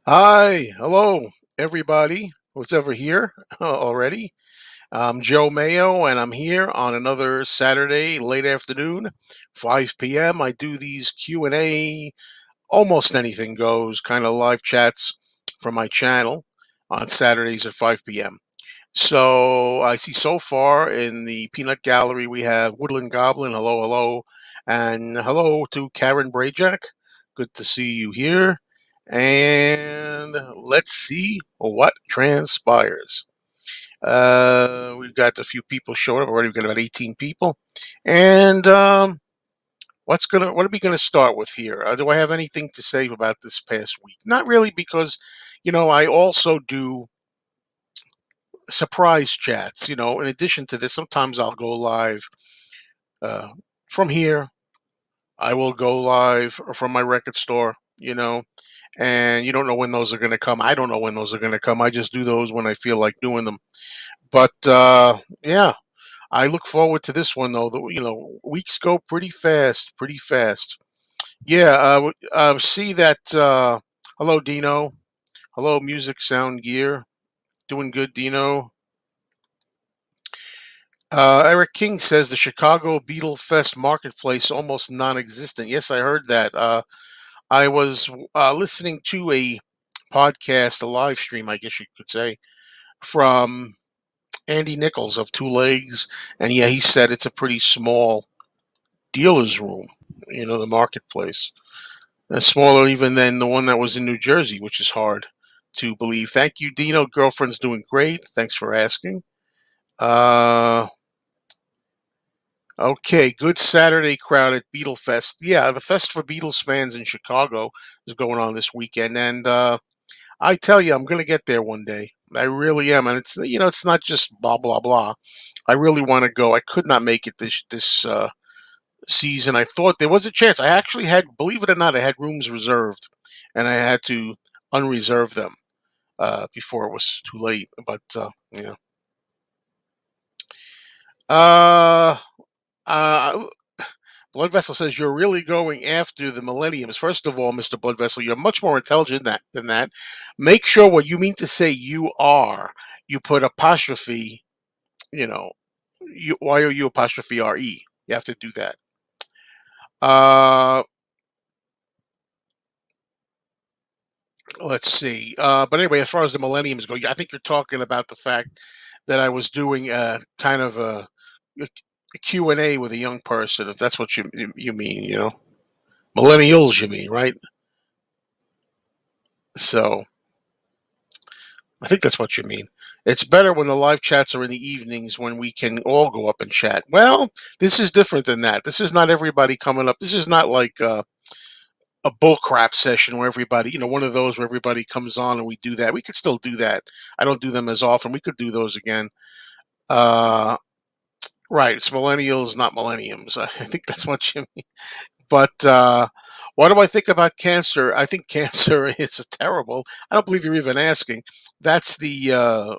Hi, hello, everybody who's ever here already. I'm Joe Mayo, and I'm here on another Saturday late afternoon, 5 p.m. I do these Q&A, almost anything goes, kind of live chats from my channel on Saturdays at 5 p.m. So I see so far in the peanut gallery we have Woodland Goblin. Hello, hello, and hello to Karen Brajak. Good to see you here. And let's see what transpires. We've got a few people showing up already. We've got about 18 people. And what are we gonna start with here? Do I have anything to say about this past week? Not really, because I also do surprise chats. In addition to this, sometimes I'll go live uh, from here. I will go live from my record store. And you don't know when those are going to come. I don't know when those are going to come. I just do those when I feel like doing them. But yeah, I look forward to this one though. Weeks go pretty fast, pretty fast. Yeah. See that. Hello, Dino. Hello, Music Sound Gear. Doing good, Dino. Eric King says the Chicago Beetlefest marketplace almost non-existent. Yes, I heard that. I was listening to a podcast, a live stream, I guess you could say, from Andy Nichols of Two Legs, and yeah, he said it's a pretty small dealer's room. The marketplace, smaller even than the one that was in New Jersey, which is hard to believe. Thank you, Dino. Girlfriend's doing great. Thanks for asking. Uh, Okay, good Saturday crowd at Beetlefest. Yeah, the Fest for Beatles fans in Chicago is going on this weekend, and I tell you, I'm going to get there one day. I really am, and it's not just blah blah blah. I really want to go. I could not make it this season. I thought there was a chance. I actually had, believe it or not, I had rooms reserved, and I had to unreserve them before it was too late. But yeah. Uh, uh, Blood Vessel says you're really going after the millenniums. First of all, Mr. Blood Vessel, you're much more intelligent than that. Make sure what you mean to say you are, you put apostrophe, you know, YOU apostrophe RE. You have to do that. Uh, let's see. But anyway, as far as the millenniums go, I think you're talking about the fact that I was doing kind of a Q&A with a young person, if that's what you mean. Millennials, you mean, right? So I think that's what you mean. It's better when the live chats are in the evenings when we can all go up and chat. Well, this is different than that. This is not everybody coming up. This is not like a bull crap session where everybody, one of those where everybody comes on and we do that. We could still do that. I don't do them as often. We could do those again. Uh, right. It's millennials, not millenniums. I think that's what you mean. But what do I think about cancer? I think cancer is terrible. I don't believe you're even asking. That's the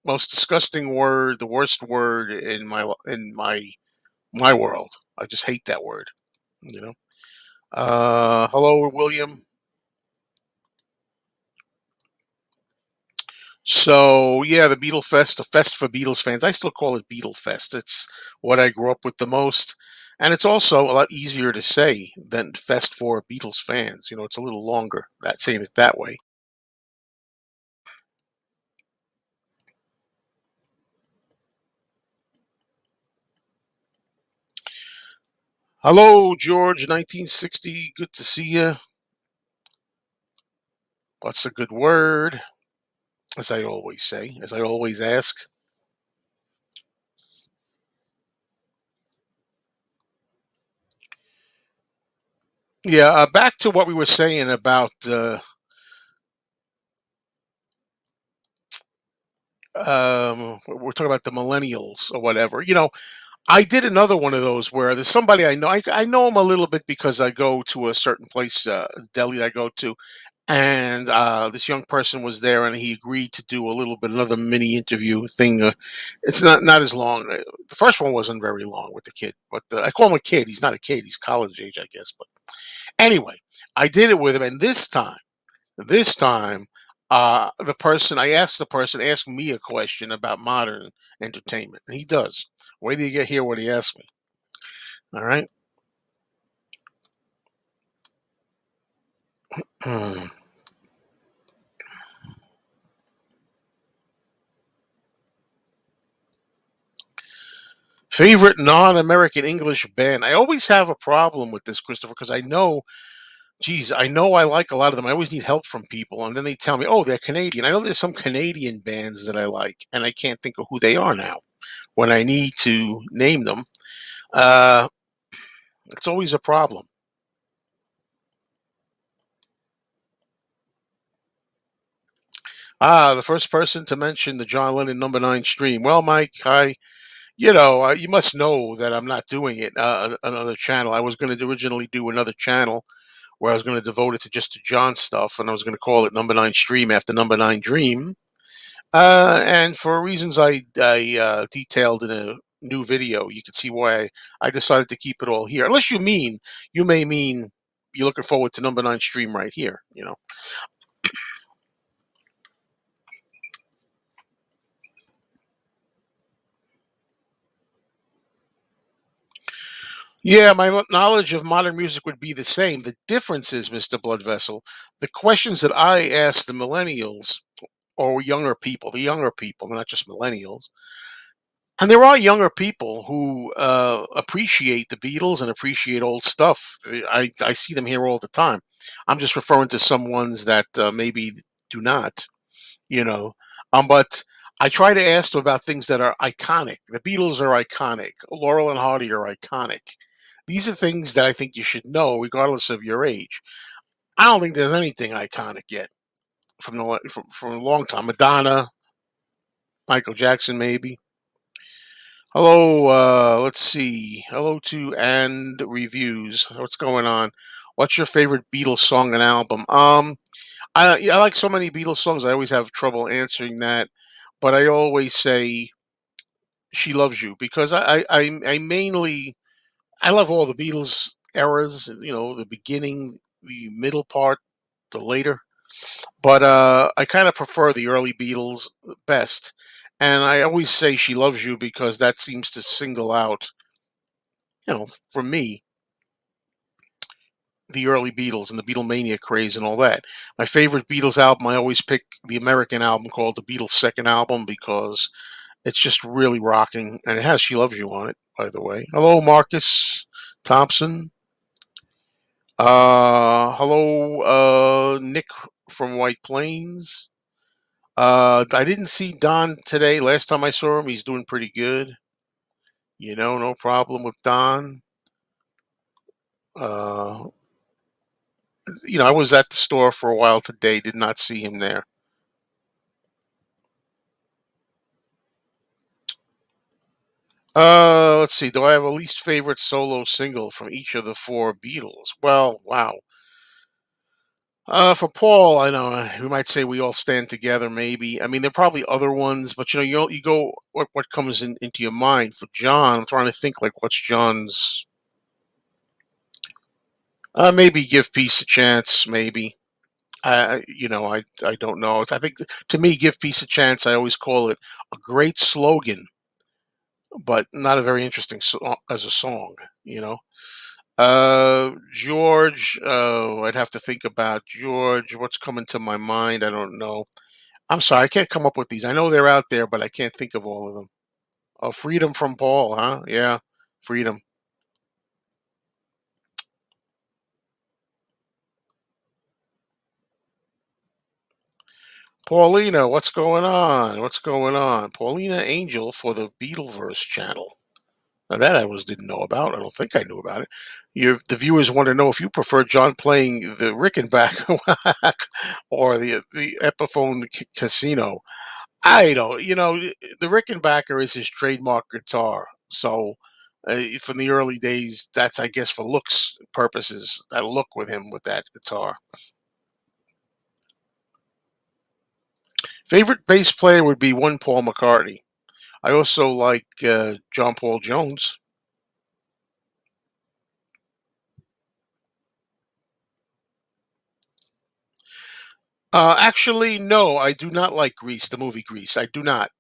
most disgusting word, the worst word in my world. I just hate that word. You know. Hello, William. So yeah, the Beatle Fest, the Fest for Beatles fans. I still call it Beatle Fest. It's what I grew up with the most, and it's also a lot easier to say than Fest for Beatles fans. It's a little longer. That saying it that way. Hello, George, 1960. Good to see you. What's a good word? As I always say, as I always ask. Yeah, back to what we were saying about we're talking about the millennials or whatever. I did another one of those where there's somebody I know. I know him a little bit because I go to a certain place, deli I go to, and this young person was there, and he agreed to do a little bit another mini interview thing. It's not as long. The first one wasn't very long with the kid, but I call him a kid. He's not a kid. He's college age, I guess. But anyway, I did it with him, and this time. This time, the person asked me a question about modern entertainment. He does. Wait till you get hear what he asked me. All right. Hmm. Favorite non-American English band. I always have a problem with this, Christopher, because I know I like a lot of them. I always need help from people, and then they tell me, "Oh, they're Canadian." I know there's some Canadian bands that I like, and I can't think of who they are now when I need to name them. Uh, it's always a problem. The first person to mention the John Lennon Number Nine stream. Well, Mike, you must know that I'm not doing it. Another channel. I was going to originally do another channel where I was going to devote it to just to John stuff, and I was going to call it Number Nine Stream after Number Nine Dream. And for reasons I detailed in a new video, you can see why I decided to keep it all here. Unless you may mean you're looking forward to Number Nine Stream right here. Yeah, my knowledge of modern music would be the same. The difference is, Mr. Blood Vessel, the questions that I ask the millennials or the younger people, not just millennials. And there are younger people who appreciate the Beatles and appreciate old stuff. I see them here all the time. I'm just referring to some ones that maybe do not, you know. But I try to ask them about things that are iconic. The Beatles are iconic. Laurel and Hardy are iconic. These are things that I think you should know, regardless of your age. I don't think there's anything iconic yet from a long time. Madonna, Michael Jackson, maybe. Hello, let's see. Hello to and reviews. What's going on? What's your favorite Beatles song and album? I like so many Beatles songs. I always have trouble answering that, but I always say "She Loves You" because I mainly I love all the Beatles eras. The beginning, the middle part, the later. But I kind of prefer the early Beatles best, and I always say "She Loves You" because that seems to single out, for me, the early Beatles and the Beatlemania craze and all that. My favorite Beatles album, I always pick the American album called the Beatles' second album because it's just really rocking, and it has "She Loves You" on it, by the way. Hello, Marcus Thompson. Hello, Nick from White Plains. I didn't see Don today. Last time I saw him, he's doing pretty good. No problem with Don. Uh, I was at the store for a while today. Did not see him there. Let's see. Do I have a least favorite solo single from each of the four Beatles? Well, wow. For Paul, I know we might say "We All Stand Together." Maybe. I mean, there are probably other ones, but you go what comes into your mind. For John, I'm trying to think like what's John's. Maybe "Give Peace a Chance." Maybe. I don't know. I think to me, "Give Peace a Chance." I always call it a great slogan, but not a very interesting as a song. You know. George. I'd have to think about George. What's coming to my mind? I don't know. I'm sorry, I can't come up with these. I know they're out there, but I can't think of all of them. Oh, "Freedom" from Paul, huh? Yeah, "Freedom." Paulina, what's going on? What's going on? Paulina Angel for the Beetleverse channel. Now that I was didn't know about. I don't think I knew about it. The viewers want to know if you prefer John playing the Rickenbacker or the Epiphone Casino. I don't. The Rickenbacker is his trademark guitar. So from the early days, that's I guess for looks purposes. That look with him with that guitar. Favorite bass player would be one Paul McCartney. I also like John Paul Jones. Actually, no, I do not like Grease, the movie Grease. I do not.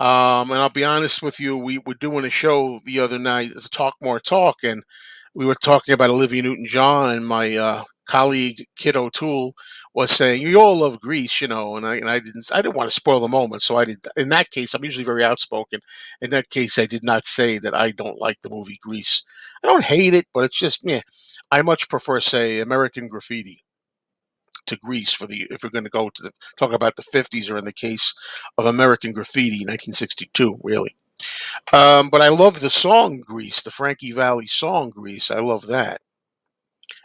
And I'll be honest with you, we were doing a show the other night, Talk More Talk, and we were talking about Olivia Newton-John, and my colleague Kid O'Toole was saying, "You all love Grease, you know," and I didn't want to spoil the moment, so I did. In that case, I'm usually very outspoken. In that case, I did not say that I don't like the movie Grease. I don't hate it, but it's just yeah. I much prefer, say, American Graffiti to Greece for the if we're going to go to the talk about the 50s or in the case of American Graffiti 1962 really. But I love the song Grease, the Frankie Valli song Grease. I love that.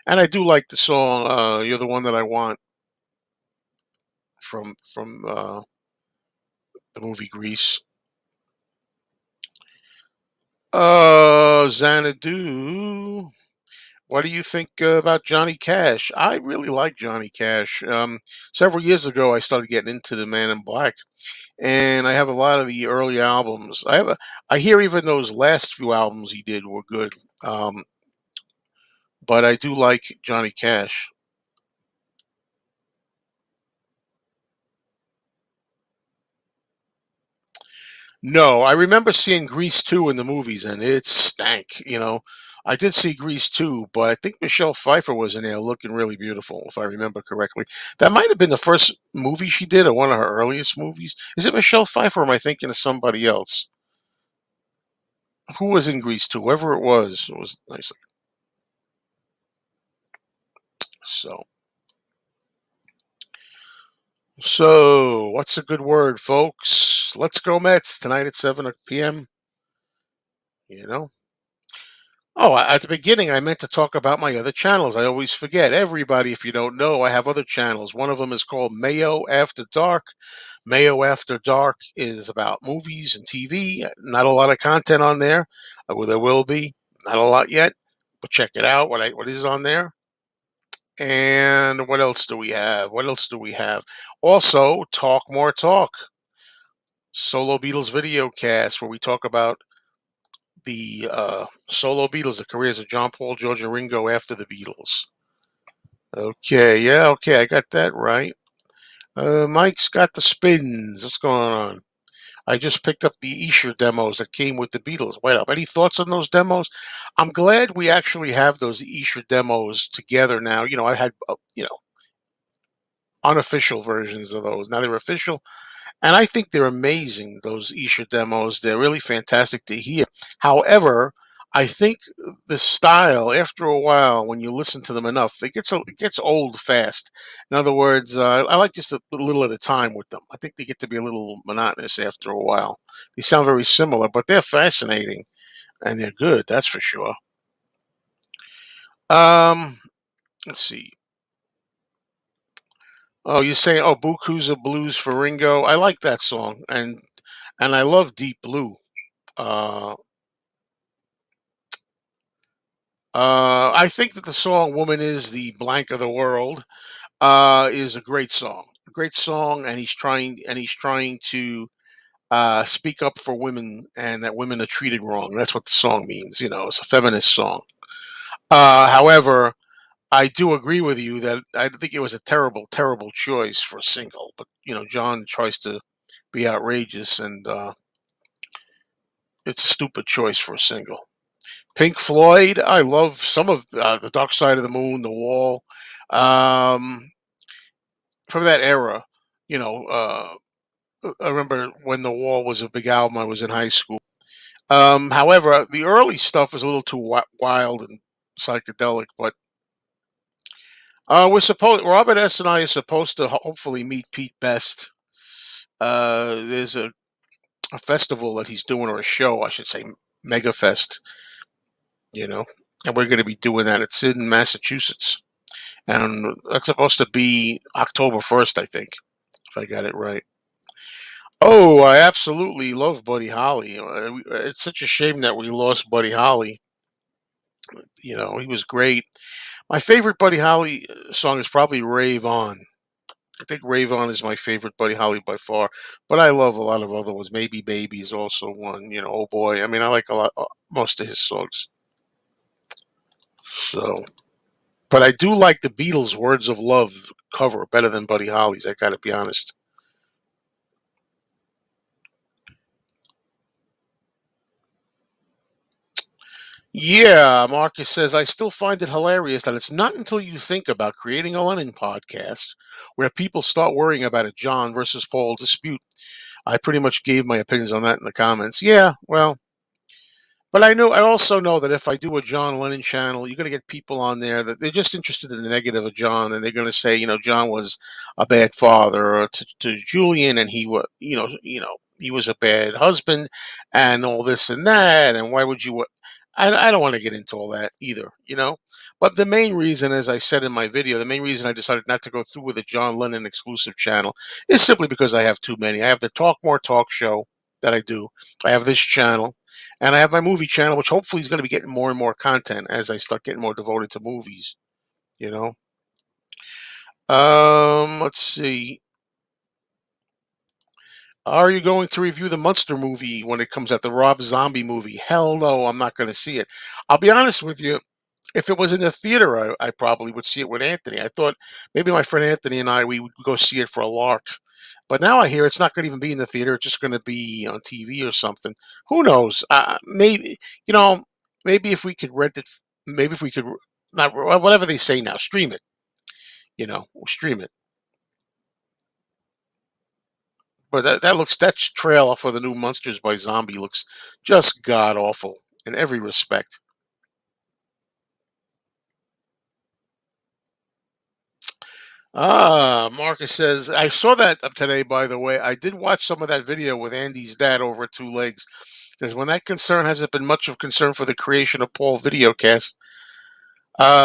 And I do like the song You're the One That I Want from the movie Grease. Xanadu. What do you think about Johnny Cash? I really like Johnny Cash. Several years ago, I started getting into the Man in Black, and I have a lot of the early albums. I hear even those last few albums he did were good, um, but I do like Johnny Cash. No, I remember seeing Grease 2 in the movies, and it stank. I did see Grease 2, but I think Michelle Pfeiffer was in there looking really beautiful, if I remember correctly. That might have been the first movie she did, or one of her earliest movies. Is it Michelle Pfeiffer, or am I thinking of somebody else? Who was in Grease 2? Whoever it was nice. So. So, what's a good word, folks? Let's go Mets tonight at 7 p.m. You know? Oh, at the beginning, I meant to talk about my other channels. I always forget. Everybody, if you don't know, I have other channels. One of them is called Mayo After Dark. Mayo After Dark is about movies and TV. Not a lot of content on there. Well, there will be. Not a lot yet, but check it out. What is on there? And what else do we have? What else do we have? Also, Talk More Talk. Solo Beatles video cast where we talk about the solo Beatles, the careers of John, Paul, George, and Ringo after the Beatles. Okay, yeah, okay, I got that right. Mike's got the spins. What's going on? I just picked up the Escher demos that came with the Beatles. Wait up, any thoughts on those demos? I'm glad we actually have those Escher demos together now. I had unofficial versions of those. Now they're official. And I think they're amazing, those Isha demos. They're really fantastic to hear. However, I think the style, after a while, when you listen to them enough, it gets old fast. In other words, I like just a little at a time with them. I think they get to be a little monotonous after a while. They sound very similar, but they're fascinating and they're good. That's for sure. Um, let's see. Oh, you're saying, oh, Bukuza Blues for Ringo. I like that song, and I love Deep Blue. Uh, I think that the song "Woman Is the Blank of the World" is a great song, and he's trying to speak up for women and that women are treated wrong. That's what the song means. It's a feminist song. However, I do agree with you that I think it was a terrible, terrible choice for a single. But John tries to be outrageous, and it's a stupid choice for a single. Pink Floyd, I love some of the Dark Side of the Moon, The Wall, um, from that era. You know, I remember when The Wall was a big album. I was in high school. However, the early stuff was a little too wild and psychedelic. But Robert S. and I are supposed to hopefully meet Pete Best. There's a festival that he's doing, or a show, I should say, Mega Fest. You know, and we're going to be doing that. It's in Massachusetts. And that's supposed to be October 1st, I think, if I got it right. Oh, I absolutely love Buddy Holly. It's such a shame that we lost Buddy Holly. He was great. My favorite Buddy Holly song is probably Rave On. I think Rave On is my favorite Buddy Holly by far, but I love a lot of other ones. Maybe Baby is also one. Oh boy. I mean, I like a lot, most of his songs. So, but I do like the Beatles' Words of Love. cover better than Buddy Holly's. I got to be honest. Yeah, Marcus says, I still find it hilarious that it's not until you think about creating a Lennon podcast where people start worrying about a John versus Paul dispute. I pretty much gave my opinions on that in the comments. Yeah, well, but I also know that if I do a John Lennon channel, you're going to get people on there that they're just interested in the negative of John, and they're going to say, John was a bad father to Julian, and he was a bad husband, and all this and that, and why would you? I don't want to get into all that either. But the main reason, as I said in my video, the main reason I decided not to go through with a John Lennon exclusive channel is simply because I have too many. I have the Talk More Talk show that I do. I have this channel. And I have my movie channel, which hopefully is going to be getting more and more content as I start getting more devoted to movies. You know. Let's see. Are you going to review the Monster movie when it comes out? The Rob Zombie movie? Hell no, I'm not going to see it. I'll be honest with you. If it was in the theater, I probably would see it with Anthony. I thought maybe my friend Anthony and we would go see it for a lark. But now I hear it's not going to even be in the theater. It's just going to be on TV or something. Who knows? Maybe you know. Maybe if we could rent it. Maybe if we could not whatever they say now. Stream it. Stream it. But that trailer for the new Monsters by Zombie looks just god awful in every respect. Marcus says, I saw that up today, by the way. I did watch some of that video with Andy's dad over at Two Legs. Says, when that concern hasn't been much of concern for the creation of Paul Videocast,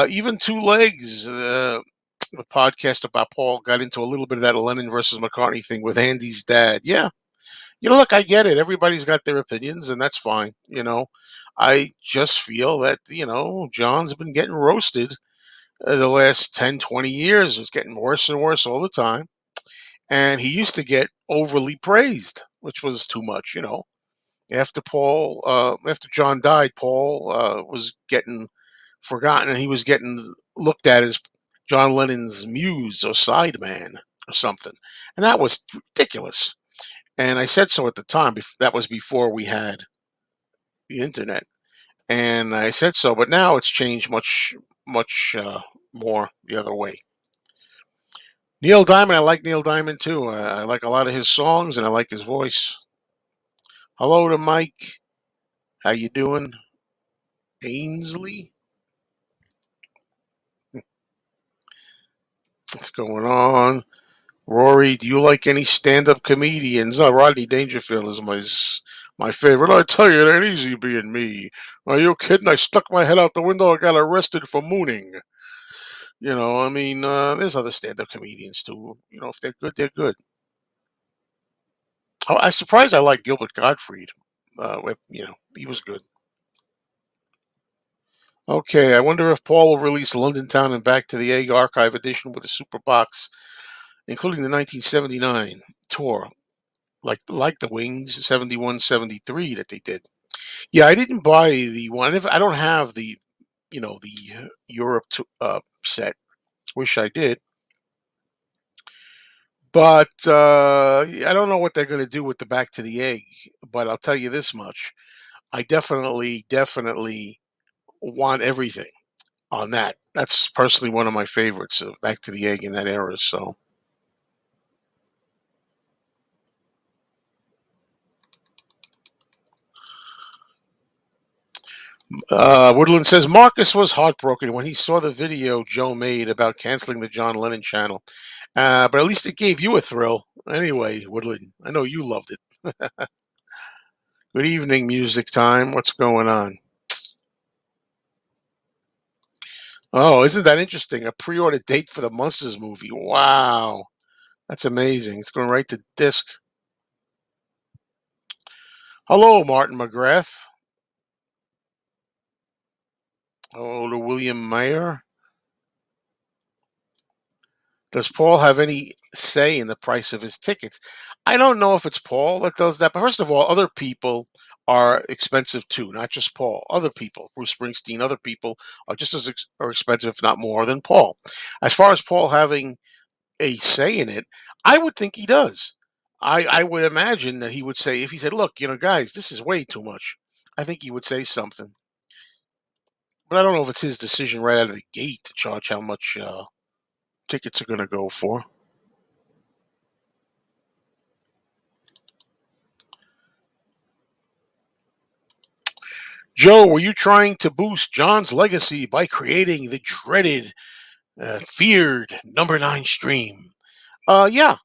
even Two Legs, the podcast about Paul, got into a little bit of that Lennon versus McCartney thing with Andy's dad. Yeah. Look, I get it. Everybody's got their opinions, and that's fine. I just feel that, John's been getting roasted the last 10, 20 years. It's getting worse and worse all the time. And he used to get overly praised, which was too much. After John died, Paul was getting forgotten, and he was getting looked at as John Lennon's muse or sideman or something. And that was ridiculous. And I said so at the time. That was before we had the internet. And I said so, but now it's changed much, much more the other way. Neil Diamond, I like Neil Diamond too. I like a lot of his songs, and I like his voice. Hello to Mike. How you doing, Ainsley? What's going on? Rory, do you like any stand-up comedians? Rodney Dangerfield is my favorite. I tell you, it ain't easy being me. Are you kidding? I stuck my head out the window. I got arrested for mooning. There's other stand-up comedians too. If they're good, they're good. Oh, I'm surprised I like Gilbert Gottfried. He was good. Okay, I wonder if Paul will release London Town and Back to the Egg Archive Edition with a super box, including the 1979 tour, like the Wings 71, 73 that they did. Yeah, I didn't buy the one. I don't have the Europe set. Wish I did. But I don't know what they're going to do with the Back to the Egg. But I'll tell you this much: I definitely, definitely want everything on that. That's personally one of my favorites. Back to the Egg in that era. So, Woodland says Marcus was heartbroken when he saw the video Joe made about canceling the John Lennon channel. But at least it gave you a thrill. Anyway, Woodland, I know you loved it. Good evening, music time. What's going on? Oh, isn't that interesting? A pre-order date for the Monsters movie. Wow, that's amazing. It's going right to disc. Hello, Martin McGrath. Hello to William Mayer. Does Paul have any say in the price of his tickets? I don't know if it's Paul that does that, but first of all, other people are expensive too, not just Paul. Other people, Bruce Springsteen, other people are just as are expensive, if not more, than Paul. As far as Paul having a say in it, I would think he does. I would imagine that he would say if he said, "Look, guys, this is way too much." I think he would say something, but I don't know if it's his decision right out of the gate to charge how much tickets are going to go for. Joe, were you trying to boost John's legacy by creating the dreaded, feared number 9 stream? Yeah,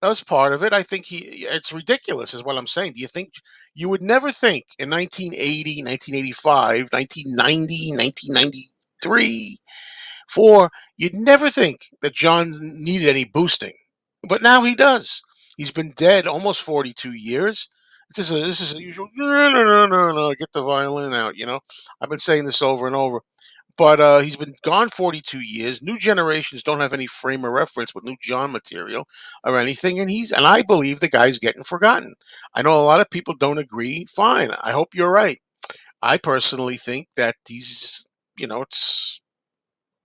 that was part of it. I think it's ridiculous, is what I'm saying. Do you think you would never think in 1980, 1985, 1990, 1993, 4, you'd never think that John needed any boosting. But now he does. He's been dead almost 42 years. This is a usual, no, no, no, no, no, get the violin out. I've been saying this over and over. But he's been gone 42 years. New generations don't have any frame of reference with new John material or anything, and I believe the guy's getting forgotten. I know a lot of people don't agree. Fine, I hope you're right. I personally think that he's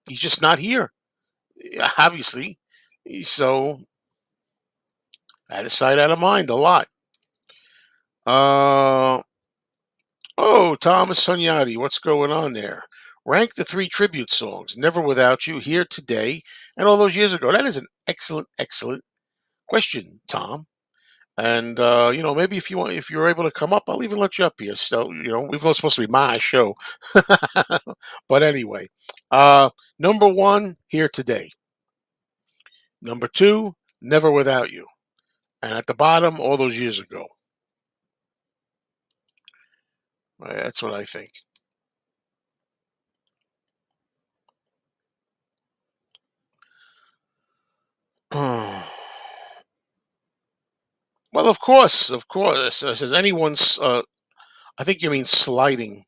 just not here. Obviously, so out of sight, out of mind. A lot. Uh oh, Thomas Sunyati, what's going on there? Rank the 3 tribute songs. Never Without You, Here Today, and all those years ago. That is an excellent, excellent question, Tom. And maybe if you're able to come up, I'll even let you up here. So, we've not supposed to be my show. But anyway, number 1, Here Today. Number 2, Never Without You. And at the bottom, All Those Years Ago. That's what I think. Well, of course. Says anyone's. I think you mean sliding.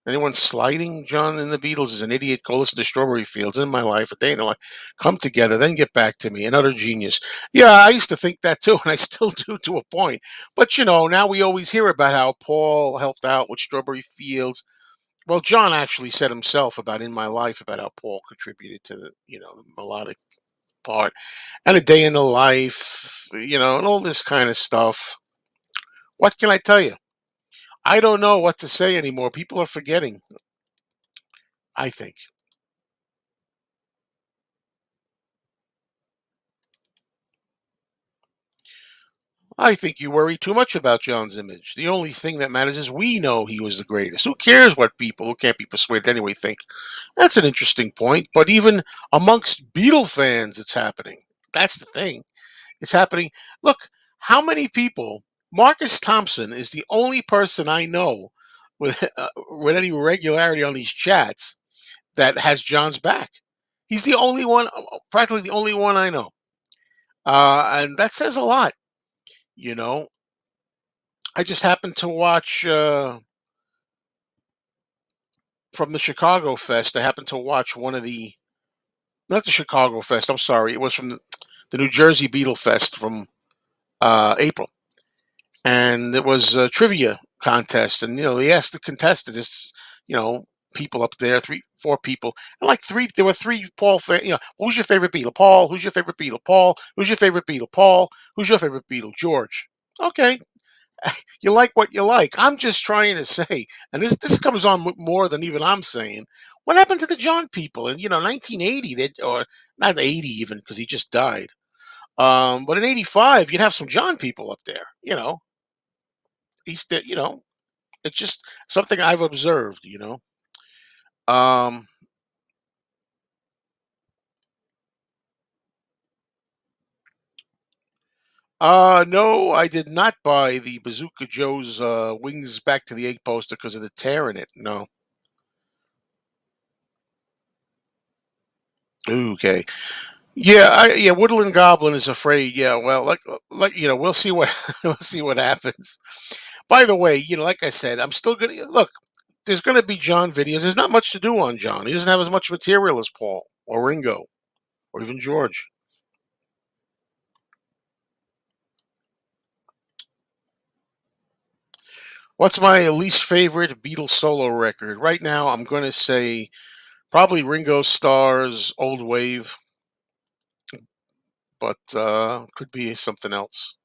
Anyone sliding John and the Beatles is an idiot. Go listen to Strawberry Fields in my life. A day in the life. Come together, then get back to me. Another genius. Yeah, I used to think that too, and I still do to a point. But now we always hear about how Paul helped out with Strawberry Fields. Well, John actually said himself about In My Life about how Paul contributed to the melodic part and A Day in the Life, and all this kind of stuff. What can I tell you? I don't know what to say anymore. People are forgetting, I think. I think you worry too much about John's image. The only thing that matters is we know he was the greatest. Who cares what people who can't be persuaded anyway think? That's an interesting point. But even amongst Beatle fans, it's happening. That's the thing. It's happening. Look, how many people? Marcus Thompson is the only person I know with with any regularity on these chats that has John's back. He's the only one, practically the only one I know, and that says a lot. You know, I just happened to watch from the Chicago Fest. I happened to watch one of the not the Chicago Fest. I'm sorry, it was from the New Jersey Beetle Fest from April, and it was a trivia contest, and they asked the contestants, you know, people up there, 4 people, and like there were 3 Paul fans. Who's your favorite Beatle? Paul. Who's your favorite Beatle? Paul. Who's your favorite Beatle? Paul. Who's your favorite Beatle? George. Okay, you like what you like. I'm just trying to say, and this comes on more than even I'm saying. What happened to the John people in 1980? Or not 80 even because he just died. But in '85, you'd have some John people up there. He's the, it's just something I've observed. Um, no, I did not buy the Bazooka Joe's Wings Back to the Egg poster because of the tear in it. No. Okay. Yeah, yeah. Woodland Goblin is afraid. Yeah. Well, we'll see what we'll see what happens. By the way, like I said, I'm still gonna look. There's gonna be John videos. There's not much to do on John. He doesn't have as much material as Paul or Ringo or even George. What's my least favorite Beatles solo record? Right now, I'm going to say probably Ringo Starr's Old Wave. but could be something else.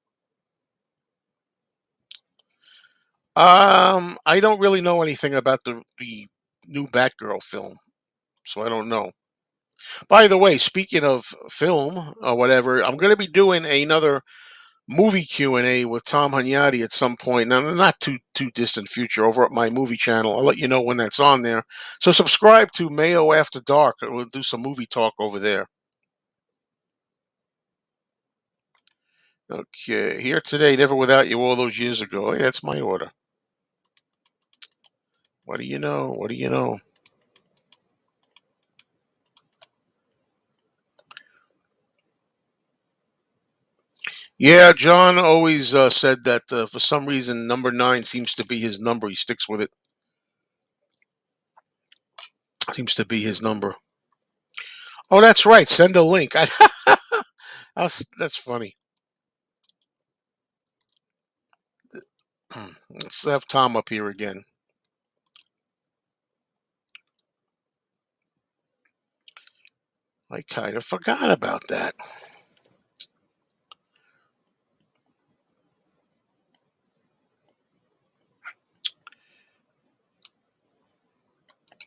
I don't really know anything about the new Batgirl film, so I don't know. By the way, speaking of film or whatever, I'm going to be doing another movie Q&A with Tom Hunyadi at some point. Now, not too distant future over at my movie channel. I'll let you know when that's on there. So subscribe to Mayo After Dark. We'll do some movie talk over there. Okay, here today, never without you all those years ago. Hey, that's my order. What do you know? What do you know? Yeah, John always said that for some reason number 9 seems to be his number. He sticks with it. Seems to be his number. Oh, that's right. Send a link. That's funny. Let's have Tom up here again. I kind of forgot about that.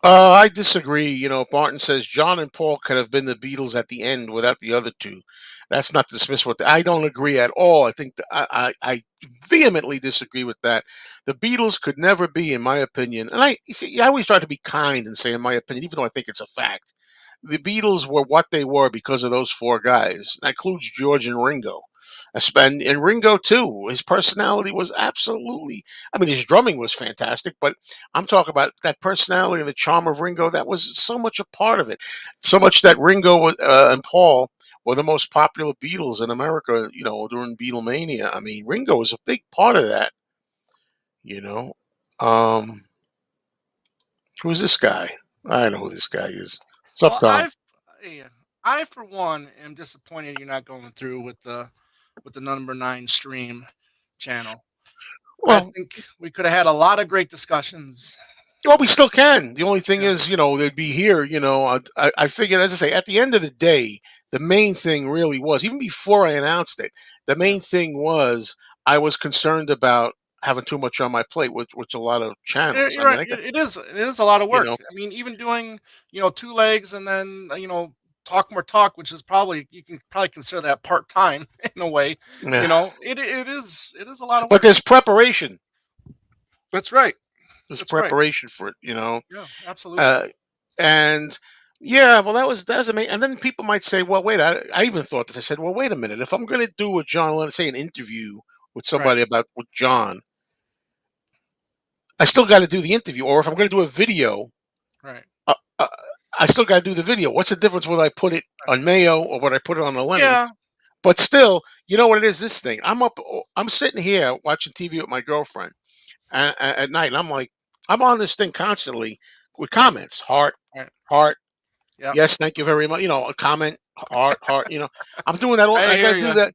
I disagree. You know, Barton says John and Paul could have been the Beatles at the end without the other two. That's not to dismiss what I don't agree at all. I think I vehemently disagree with that. The Beatles could never be, in my opinion, and I you see, I always try to be kind and say, in my opinion, even though I think it's a fact. The Beatles were what they were because of those four guys. That includes George and Ringo. And Ringo too. His personality was absolutely. I mean, his drumming was fantastic, but I'm talking about that personality and the charm of Ringo. That was so much a part of it. So much that and Paul were the most popular Beatles in America. You know, during Beatlemania. I mean, Ringo was a big part of that. You know, um, who's this guy? I know who this guy is. What's up, Well, Tom? yeah, I for one am disappointed you're not going through with the number 9 stream channel. I Well, think we could have had a lot of great discussions. well, we still can. The only thing Yeah, is, they'd be here. I figured, as I say, at the end of the day, the main thing really was, even before I announced it, the yeah. main thing was I was concerned about having too much on my plate, which a lot of channels. You're I mean, right. It is a lot of you work. know, I mean, even doing two legs and then talk more talk, which is probably you can probably consider that part time in a way. yeah. It is a lot of But work. there's preparation. That's right. There's That's right. preparation for it. Yeah, absolutely. Uh, and yeah, well, that was amazing. And then people might say, well, wait, I even thought this. I said, well, wait a minute. If I'm going to do with John Lennon, say an interview with Right. somebody about with John, I still got to do the interview. Or if I'm going to do a video, Right. uh, uh, I still got to do the video. What's the difference whether I put it Right. on Mayo or whether I put it on the Lennon? Yeah. But still, you know what it is. This thing, I'm sitting here watching TV with my girlfriend at night, and I'm like, I'm on this thing constantly with comments, heart, Right. heart. Yep. Yes, thank you very much. A comment, heart, heart. I'm doing that all. I I got hear to do you. that.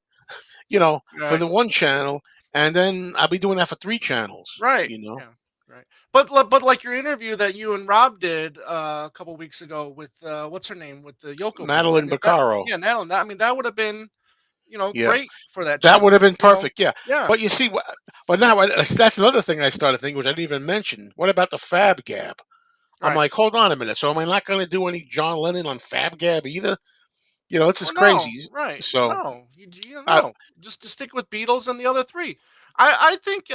For Right. the one channel, and then I'll be doing that for three channels. Right. Yeah. Right. But like your interview that you and Rob did a couple weeks ago with what's her name with the Yoko thing. I Madeline mean that Baccaro. yeah, that I mean that would have been Yeah, great for that that would have channel. been perfect. Yeah, Yeah. but you see, but now that's another thing I started thinking, which I didn't even mention. What about the Fab Gab? I'm Right. like, hold on a minute. So am I not going to do any John Lennon on Fab Gab either? It's Oh just no. crazy. Right. So, No. You I, no. Just to stick with Beatles and the other three. I think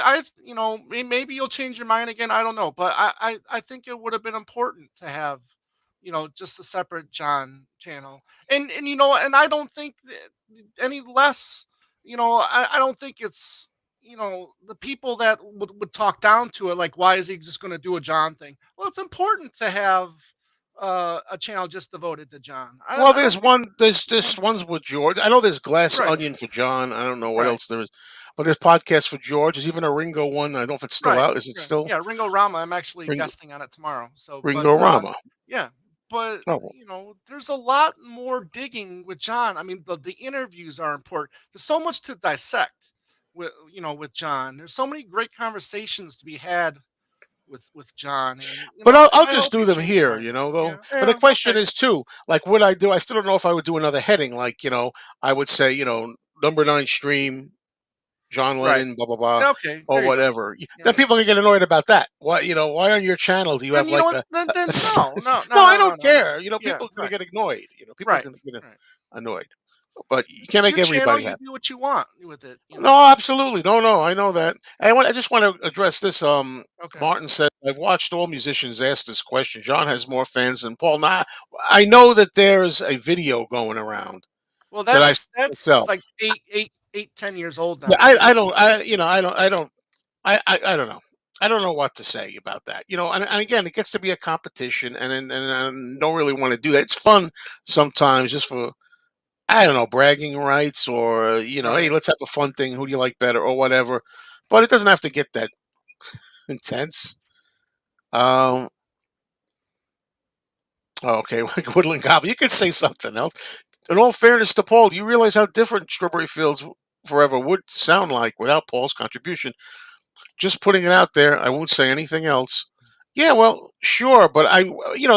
maybe you'll change your mind again. I don't know, but I think it would have been important to have just a separate John channel. And I don't think any less, I don't think it's, the people that would talk down to it, like, why is he just going to do a John thing? Well, it's important to have a channel just devoted to John. well, I don't there's think, one. There's you know, this one's with George. I know there's Glass right, Onion for John. I don't know what right, else there is, but there's podcasts for George. There's even a Ringo one. I don't know if it's still right, out. Is it right. still Yeah, Ringo Rama. I'm actually Ringo guesting on it tomorrow. So, but Ringo Rama? yeah, but Oh, there's a lot more digging with John. I mean, the interviews are important. There's so much to dissect with with John. There's so many great conversations to be had with John, and But I'll I just hope do you them change your here, mind. though. Yeah, But the yeah, question okay, is too, like, would I do? I still don't know if I would do another heading, like, I would say, number nine stream, John right. Lennon, blah blah blah, Yeah, okay, or there you go. whatever. Yeah. Then people are gonna get annoyed about that. Why on your channel do you Then have you know like what? Then no, no, no? no, I no, no, don't no, no. care. Yeah, People are gonna right, get annoyed. People are right, gonna get right. annoyed. But you can't It's make your channel. everybody You happy. do what you want with it. No, absolutely. No, no, I know that. I just want to address this. Okay. Martin said, I've watched all musicians ask this question. John has more fans than Paul. Now, I know that there's a video going around Well, that I've seen that's myself. like 10 years old Yeah, now. You know. I don't, I don't know. I don't know what to say about that. And again, it gets to be a competition, and I don't really want to do that. It's fun sometimes, just for I don't know, bragging rights, or hey, Right. let's have a fun thing. Who do you like better, or whatever. But it doesn't have to get that intense. Um, okay, Woodland Goblin, you could say something else. In all fairness to Paul, do you realize how different Strawberry Fields Forever would sound like without Paul's contribution? Just putting it out there. I won't say anything else. Yeah, well, sure, but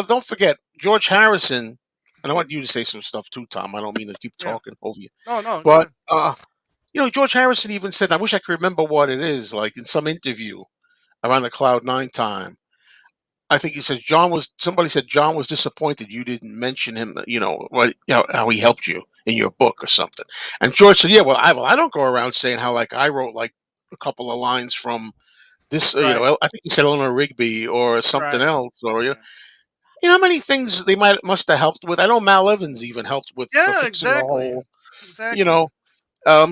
don't forget George Harrison. And I Mhm. want you to say some stuff too, Tom. I don't mean to keep Yeah. talking over you, No, no, go but ahead. George Harrison even said, I wish I could remember what it is, like in some interview around the Cloud Nine time. I think he said somebody said John was disappointed you didn't mention him, how he helped you in your book or something. And George said, yeah, well, I don't go around saying how, like, I wrote like a couple of lines from this, Right. I think he said Eleanor Rigby or something Right. else, or Yeah. how many things they must have helped with. I know Mal Evans even helped with the Yeah. fixing the Exactly. hole, you Exactly. know.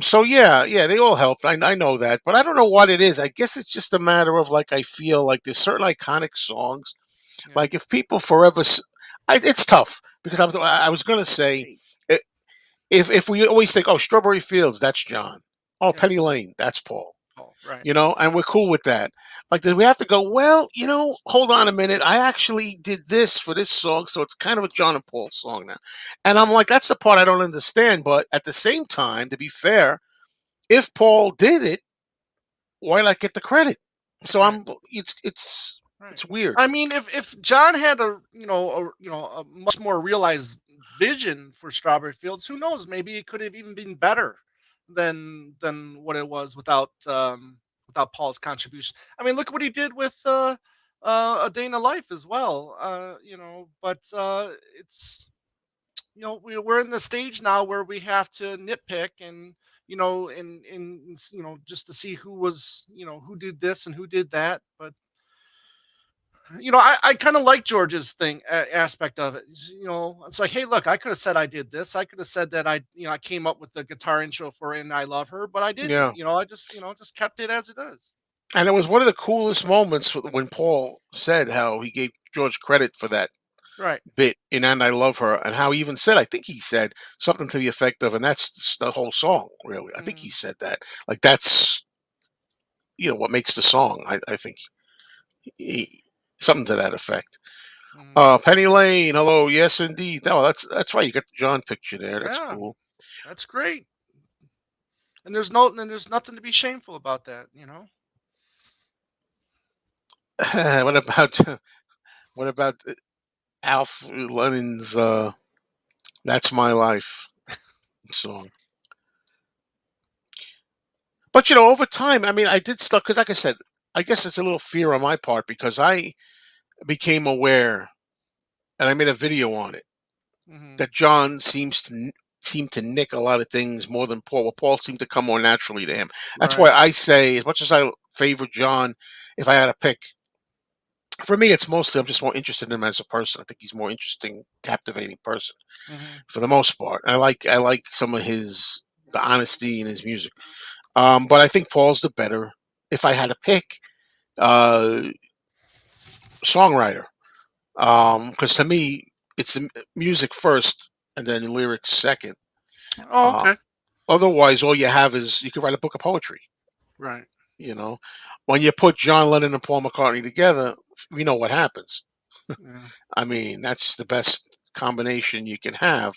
So yeah, yeah, they all helped. I know that, but I don't know what it is. I guess it's just a matter of, like, I feel like there's certain iconic songs. Yeah. Like, if people forever, it's tough because I was gonna say, Hey. i- if we always think, oh, Strawberry Fields, that's John. Oh, Yeah. Penny Lane, that's Paul. Oh, right. And we're cool with that. Like, do we have to go? Well, hold on a minute. I actually did this for this song, so it's kind of a John and Paul song now. And I'm like, that's the part I don't understand. But at the same time, to be fair, if Paul did it, why not get the credit? So Right. Right. it's weird. I mean, if John had a much more realized vision for Strawberry Fields, who knows? Maybe it could have even been better than what it was without Paul's contribution. I mean, look what he did with A Day in the Life as well. But it's we're in the stage now where we have to nitpick and just to see who did this and who did that. But I kind of like George's aspect of it. It's like, hey, look, I could have said I did this. I could have said that I came up with the guitar intro for "And I Love Her," but I didn't. Yeah. I just kept it as it is. And it was one of the coolest moments when Paul said how he gave George credit for that Right. bit in "And I Love Her," and how he even said, I think he said something to the effect of, and that's the whole song, really. I think he Mhm, said that. Like, that's, what makes the song. I think he, something to that effect. mhm. Penny Lane, hello, yes, indeed. No, that's right. You got the John picture there. That's Yeah, cool. that's great. And there's nothing to be shameful about that. what about what about Alf Lennon's "That's My Life" song? But over time, I mean, I did stuff because, like I said, I guess it's a little fear on my part because I became aware, and I made a video on it, Hmm. that John seem to nick a lot of things more than Paul. Well, Paul seemed to come more naturally to him. That's why Right. I say, as much as I favor John, if I had to pick, for me, it's mostly I'm just more interested in him as a person. I think he's more interesting, captivating person Hmm. for the most part. I like some of the honesty in his music. But I think Paul's the better. If I had to pick, uh, songwriter, because to me it's music first and then lyrics second. Oh, Uh, okay. Otherwise, all you have is you could write a book of poetry. Right. You know, when you put John Lennon and Paul McCartney together, we know what happens. Yeah. I mean, that's the best combination you can have.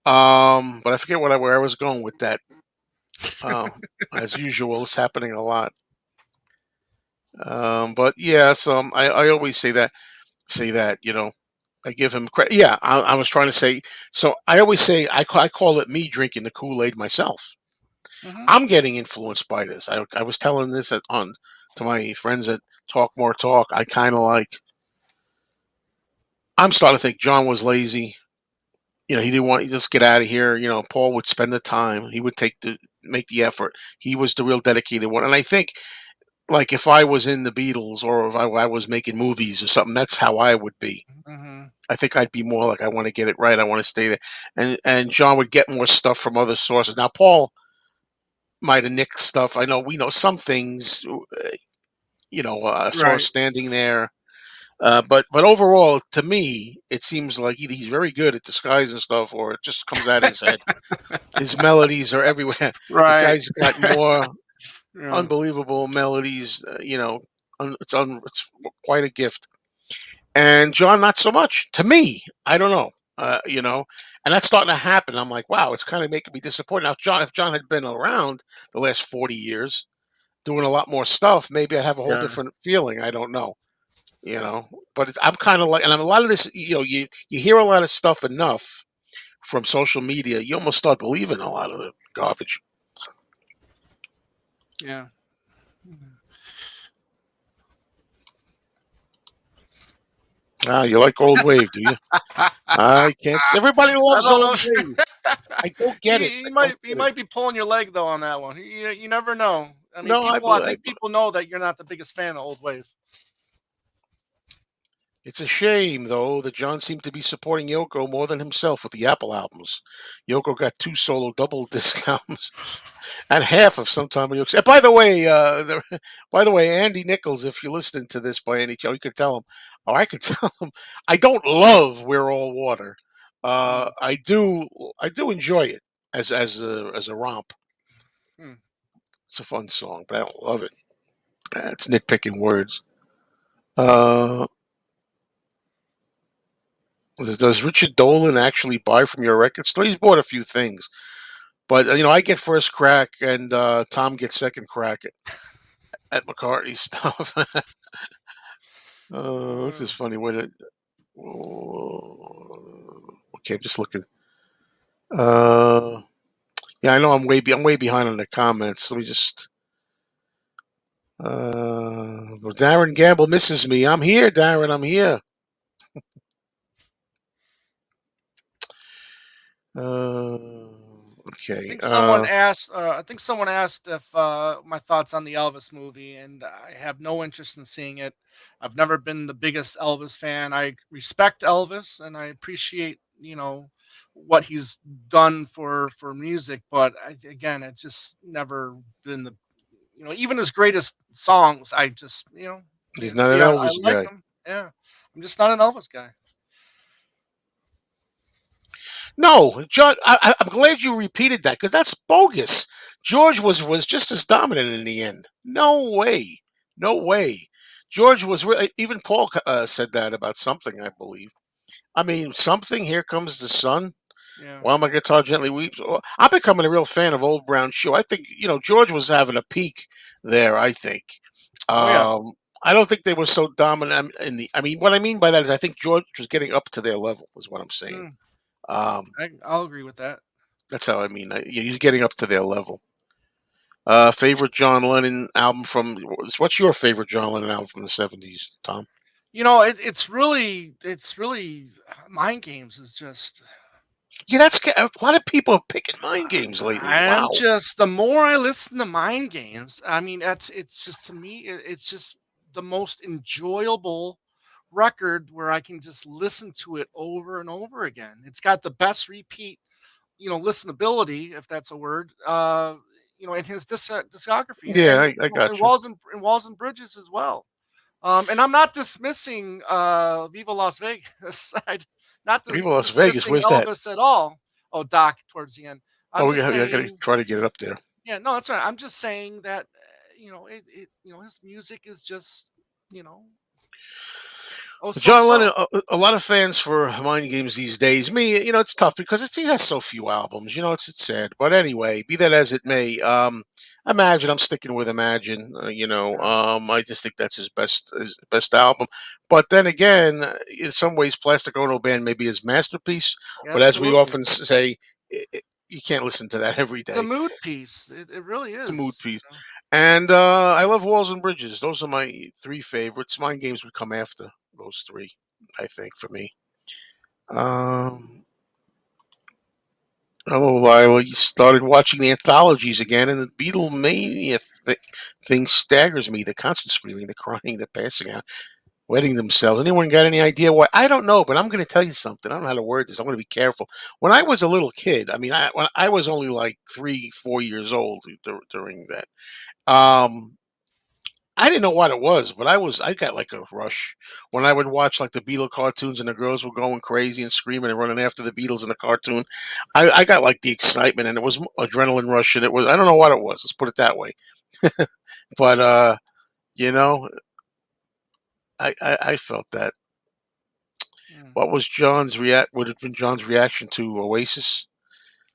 But I forget where I was going with that. As usual, it's happening a lot. But yeah, so I always say that I give him credit. Yeah, I was trying to say. So I always say I call it me drinking the Kool Aid myself. Hmm. I'm getting influenced by this. I was telling this on to my friends at Talk More Talk. I kind of like. I'm starting to think John was lazy. He didn't want to just get out of here. Paul would spend the time. He would make the effort. He was the real dedicated one. And I think, like, if I was in the Beatles or if I was making movies or something, that's how I would be. Hmm. I think I'd be more like I want to get it right. I want to stay there. And John would get more stuff from other sources. Now Paul might have nicked stuff. I know we know some things. As far as Right. standing there. But overall, to me, it seems like either he's very good at disguising stuff, or it just comes out of his head. His melodies are everywhere. The Right. guy's got more Yeah. unbelievable melodies. It's quite a gift. And John, not so much. To me, I don't know. And that's starting to happen. I'm like, wow, it's kind of making me disappointed. Now, if John had been around the last 40 years, doing a lot more stuff, maybe I'd have a whole Yeah. different feeling. I don't know. you know. But I'm kind of like, and a lot of this, you hear a lot of stuff enough from social media, you almost start believing a lot of the garbage. Yeah. Ah, you like old wave, do you? I can't. Everybody I loves don't old know. wave. I don't you, get it. I you don't might you get it. might be pulling your leg though on that one. You never know. I mean, No, people. I think people know that you're not the biggest fan of old wave. it's a shame though that John seemed to be supporting Yoko more than himself with the Apple albums. Yoko got two solo double disc albums and half of Sometime in New York. And by the way, Andy Nichols, if you're listening to this by any chance, you could tell him, or I could tell him, I don't love "We're All Water." Mm, I do enjoy it as a romp. mm. It's a fun song, but I don't love it. It's nitpicking words. Uh, does Richard Dolan actually buy from your record store? He's bought a few things, but I get first crack, and Tom gets second crack at McCartney stuff. This is Mm. funny. Okay, I'm just looking. Uh, yeah, I know I'm way behind on the comments. Let me just. Well, Darren Gamble misses me. I'm here, Darren. I'm here. Uh, okay. I think someone asked if my thoughts on the Elvis movie, and I have no interest in seeing it. I've never been the biggest Elvis fan. I respect Elvis, and I appreciate what he's done for music. But again, it's just never been the even his greatest songs. I just He's not an yeah, I Elvis like guy. them. Yeah, I'm just not an Elvis guy. No, John. I'm glad you repeated that because that's bogus. George was just as dominant in the end. No way. No way. George was really. Even Paul said that about something, I believe. I mean, something. Here comes the sun. Yeah. While my guitar gently weeps. I'm becoming a real fan of Old Brown Shoe. I think George was having a peak there. I think. Oh yeah. Um, I don't think they were so dominant in the. I mean, what I mean by that is I think George was getting up to their level. Is what I'm saying. Mm, Um, I'll agree with that. that's how I mean. He's getting up to their level. Favorite John Lennon album from? What's your favorite John Lennon album from the '70s, Tom? It's really Mind Games is just Yeah, a lot of people are picking Mind Games lately. I'm Wow. just the more I listen to Mind Games, I mean it's just to me it's just the most enjoyable record where I can just listen to it over and over again. It's got the best repeat, listenability, if that's a word, in his discography, Yeah, and I in got you. Walls and Bridges as well. And I'm not dismissing Viva Las Vegas. Not Viva Las Vegas. dismissing Where's that? Elvis at all. Oh, Doc, towards the end. Oh, I'm just we got to saying, try to get it up there. yeah, no, that's right. I'm just saying that his music is just, you know, Oh, so John Lennon, so. a lot of fans for Mind Games these days. Me, it's tough because he has so few albums. It's sad. But anyway, be that as it Yeah, may, Imagine, I'm sticking with Imagine. yeah. I just think that's his best album. But then again, in some ways, Plastic Ono Band may be his masterpiece. But as we Absolutely. often say, you can't listen to that every It's a day. mood piece. It really It's a mood is, piece. you know? And I love Walls and Bridges. Those are my three favorites. Mind Games would come after those three, I think, for me. Um, Hello, Lila. You started watching the anthologies again, and the Beatlemania thing staggers me. The constant screaming, the crying, the passing out, wetting themselves. Anyone got any idea why? I don't know, but I'm going to tell you something. I don't know how to word this. I'm going to be careful. When I was a little kid, when I was only like 3, 4 years old during that. Um, I didn't know what it was, but I got like a rush when I would watch like the Beatle cartoons and the girls were going crazy and screaming and running after the Beatles in the cartoon. I got like the excitement and it was adrenaline rush and it was I don't know what it was. Let's put it that way. But you know, I felt that. Mm. What was John's react? Would have been John's reaction to Oasis?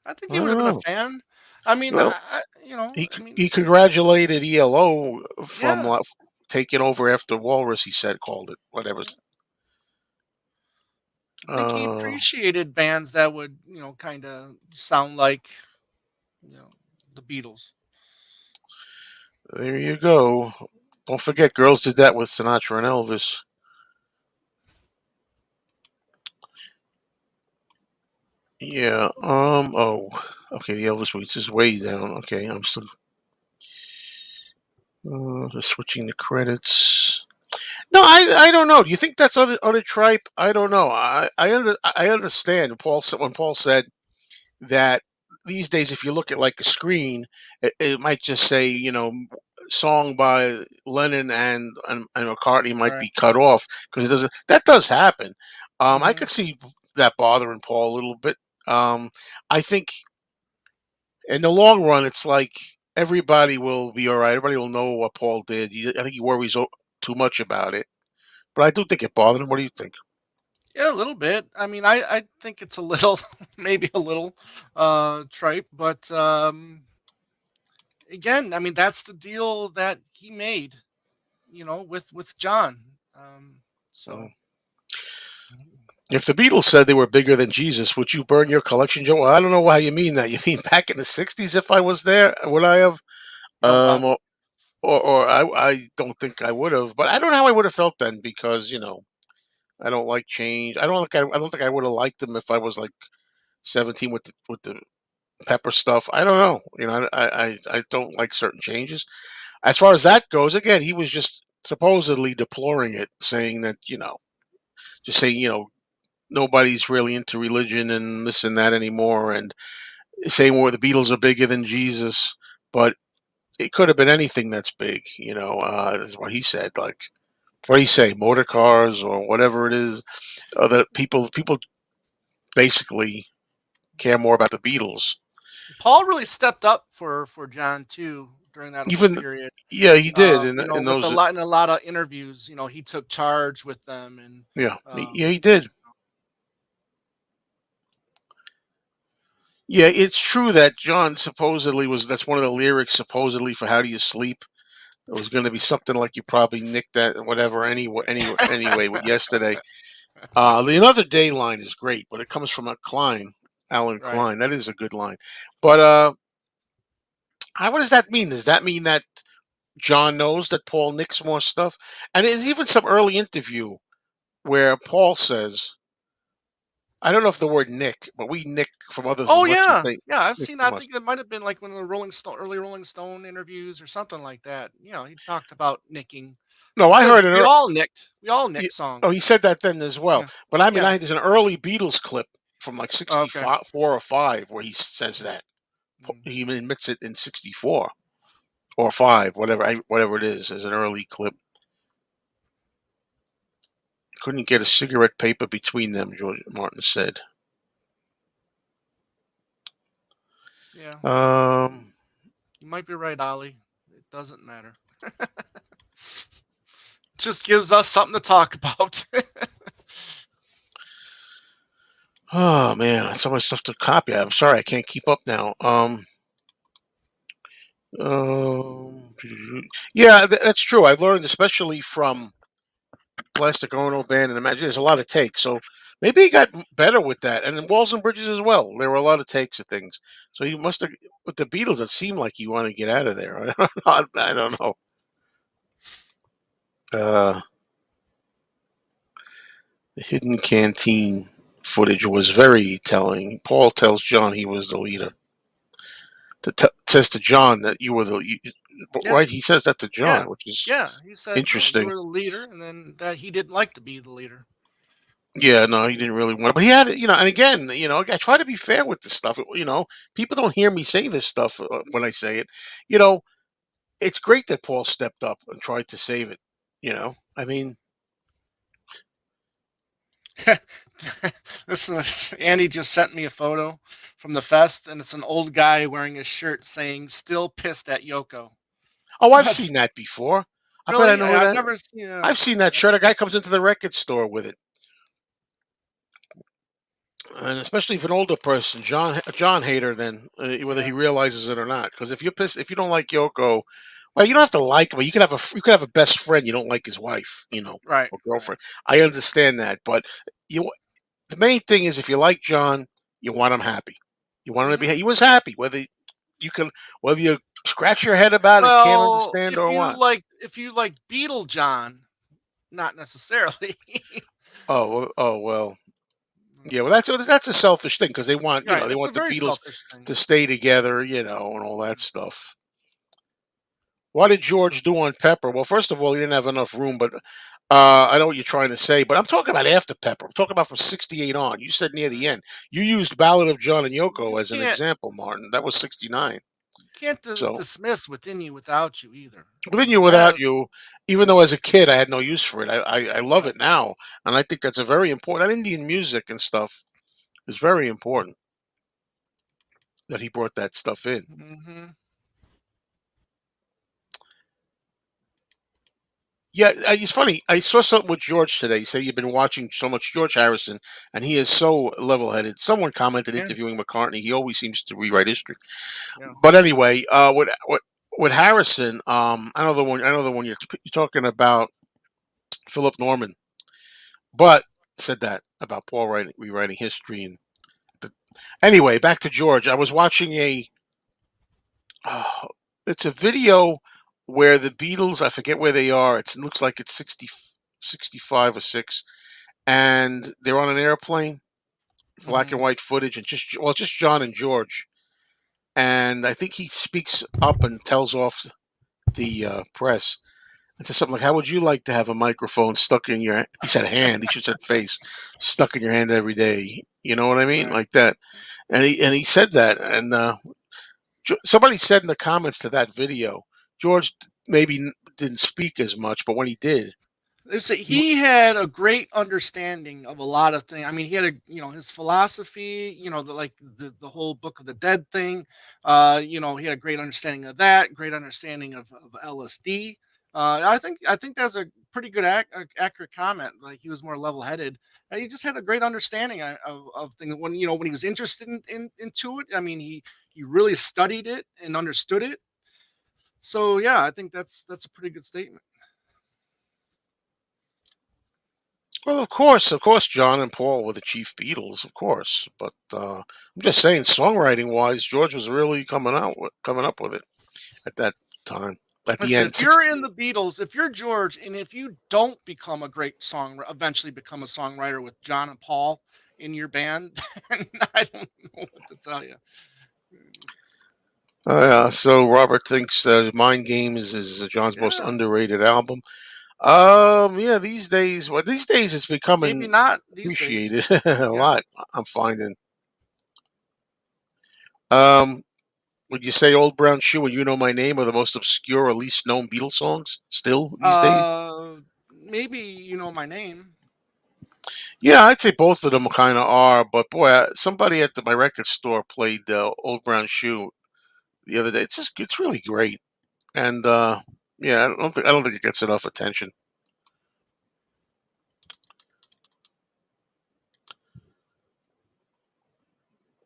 I think I he would don't have been a know. fan. I mean, Well, I mean, he congratulated ELO from yeah. taking over after Walrus. He said called it whatever. I think he Uh, appreciated bands that would, kind of sound like, you know, the Beatles. There you go. Don't forget, girls did that with Sinatra and Elvis. Yeah. Oh. Okay. The Elvis rates is way down. Okay. I'm still just switching the credits. No, I don't know. Do you think that's other tripe? I don't know. I understand. When Paul said that these days, if you look at like a screen, it might just say, song by Lennon and McCartney might Right. be cut off because it doesn't. That does happen. I Hmm. could see that bothering Paul a little bit. Um, I think in the long run, it's like everybody will be all right. Everybody will know what Paul did. I think he worries too much about it, but I do think it bothered him. What do you think? Yeah, a little bit. I mean, I think it's a little, maybe a little, tripe, but again, I mean, that's the deal that he made, with John. Um, Mm. so If the Beatles said they were bigger than Jesus, would you burn your collection, Joe? Well, I don't know how you mean that. You mean back in the '60s? If I was there, would I have? well, Um, or I don't think I would have. But I don't know how I would have felt then because I don't like change. I don't think I would have liked them if I was like 17 with the pepper stuff. I don't know. I don't like certain changes. As far as that goes, again, he was just supposedly deploring it, saying that just saying nobody's really into religion and this and that anymore, and saying where the Beatles are bigger than Jesus, but it could have been anything that's big. Is what he said. Like, what do you say, motor cars or whatever it is? That people basically care more about the Beatles. Paul really stepped up for John too during that whole Even period. yeah, he did, in With those a lot of interviews, he took charge with them, and yeah, um, yeah, he did. Yeah, it's true that John supposedly was. That's one of the lyrics supposedly for "How Do You Sleep." It was going to be something like you probably nicked that, whatever. Anyway, with yesterday. The Another Day line is great, but it comes from a Klein, Alan right. Klein. That is a good line. But what does that mean? Does that mean that John knows that Paul nicks more stuff? And there's even some early interview where Paul says, "I don't know if the word nick, but we nick from others as Oh much as yeah, they yeah. I've nick seen. I from us." think it might have been like one of the early Rolling Stone interviews or something like that. He talked about nicking. No, He I said heard it. we all He, nick songs. oh, he said that then as well. Yeah, But I mean, yeah. there's an early Beatles clip from like Okay. 65, 4 or 5, where he says that. Mm. He admits it in 64 or 5, whatever it is, as an early clip. Couldn't get a cigarette paper between them, George Martin said. Yeah, Um, you might be right, Ollie. It doesn't matter. just gives us something to talk about. Oh man, so much stuff to copy. I'm sorry, I can't keep up now. Um, yeah, that's true. I've learned, especially from Plastic Ono Band and Imagine. There's a lot of takes, so maybe he got better with that. And then Walls and Bridges as well. There were a lot of takes of things. So he must have with the Beatles. It seemed like he wanted to get out of there. I don't know. Uh, the hidden canteen footage was very telling. Paul tells John he was the leader. Says to John that you were Yeah, right. He says that to yeah, John, which is yeah. He said, yeah, you interesting. were the leader, and then that he didn't like to be the leader. Yeah, no, he didn't really want, but he had, and again, I try to be fair with this stuff. People don't hear me say this stuff when I say it. You know, it's great that Paul stepped up and tried to save it. I mean, Andy just sent me a photo from the fest, and it's an old guy wearing a shirt saying "Still pissed at Yoko." oh, I've seen that before. I bet I Really? know who I've that. never seen. I've seen that shirt. A guy comes into the record store with it, and especially if an older person, John hater, then whether Yeah, he realizes it or not. Because if you're pissed, if you don't like Yoko, well, you don't have to like him. But you could have a best friend. You don't like his wife, right, or right. girlfriend. I understand that, but you the main thing is if you like John, you want him happy. You want him to be. Hmm. He was happy, you can whether you scratch your head about it, can't Well, understand or what. if you like Beetle John, not necessarily. Oh well. Yeah, well that's a selfish thing because Right, they it's a want the very Beatles selfish thing. to stay together, and all that stuff. What did George do on Pepper? Well, first of all, he didn't have enough room, but I know what you're trying to say. But I'm talking about after Pepper. I'm talking about from '68 on. You said near the Right. end. You used Ballad of John and You Yoko as an can't example, Martin. That was '69. So dismiss Within You Without You either. I Within mean You Without that. You, even though as a kid I had no use for it, I love Right. it now, and I think that's a very important. That Indian music and stuff is very important that he brought that stuff in. Hmm. Yeah, it's funny. I saw something with George today. He said you've been watching so much George Harrison, and he is so level-headed. Someone commented Yeah. interviewing McCartney. He always seems to rewrite history. Yeah. But anyway, with Harrison, I know the one you're talking about, Philip Norman. But said that about Paul rewriting history. And anyway, back to George. I was watching oh, it's a video where the Beatles. I forget where they are. It looks like it's 65 or six, and they're on an airplane, black and Hmm. white footage, and just John and George. And I think he speaks up and tells off the press and says something like, "How would you like to have a microphone stuck in your?" He said hand. He should have said face, stuck in your hand every day. You know what I mean, Right. like that. And he said that, and somebody said in the comments to that video, George maybe didn't speak as much, but when he did, he, He had a great understanding of a lot of things. I mean, he had his philosophy, the whole Book of the Dead thing. He had a great understanding of that, great understanding of LSD. I think that's a pretty good accurate comment. Like he was more level headed. He just had a great understanding of things when he was interested into it. I mean, he really studied it and understood it. So yeah, I think that's a pretty good statement. well, of course, John and Paul were the chief Beatles, of course. But I'm just saying, songwriting wise, George was really coming up with it at that time. At the Listen, end, if you're in 68. the Beatles, if you're George, and if you don't become a great eventually become a songwriter with John and Paul in your band, then I don't know what to tell you. Yeah, so Robert thinks Mind Games is John's most Yeah, underrated album. Yeah, these days it's maybe becoming not these days. appreciated a Yeah. lot. I'm finding. Um, would you say "Old Brown Shoe" and "You Know My Name" are the most obscure or least known Beatles songs still these days? Maybe you know my name. Yeah, I'd say both of them kind of are. But boy, somebody at my record store played "Old Brown Shoe" the other day. It's really great, and yeah, I don't think it gets enough attention.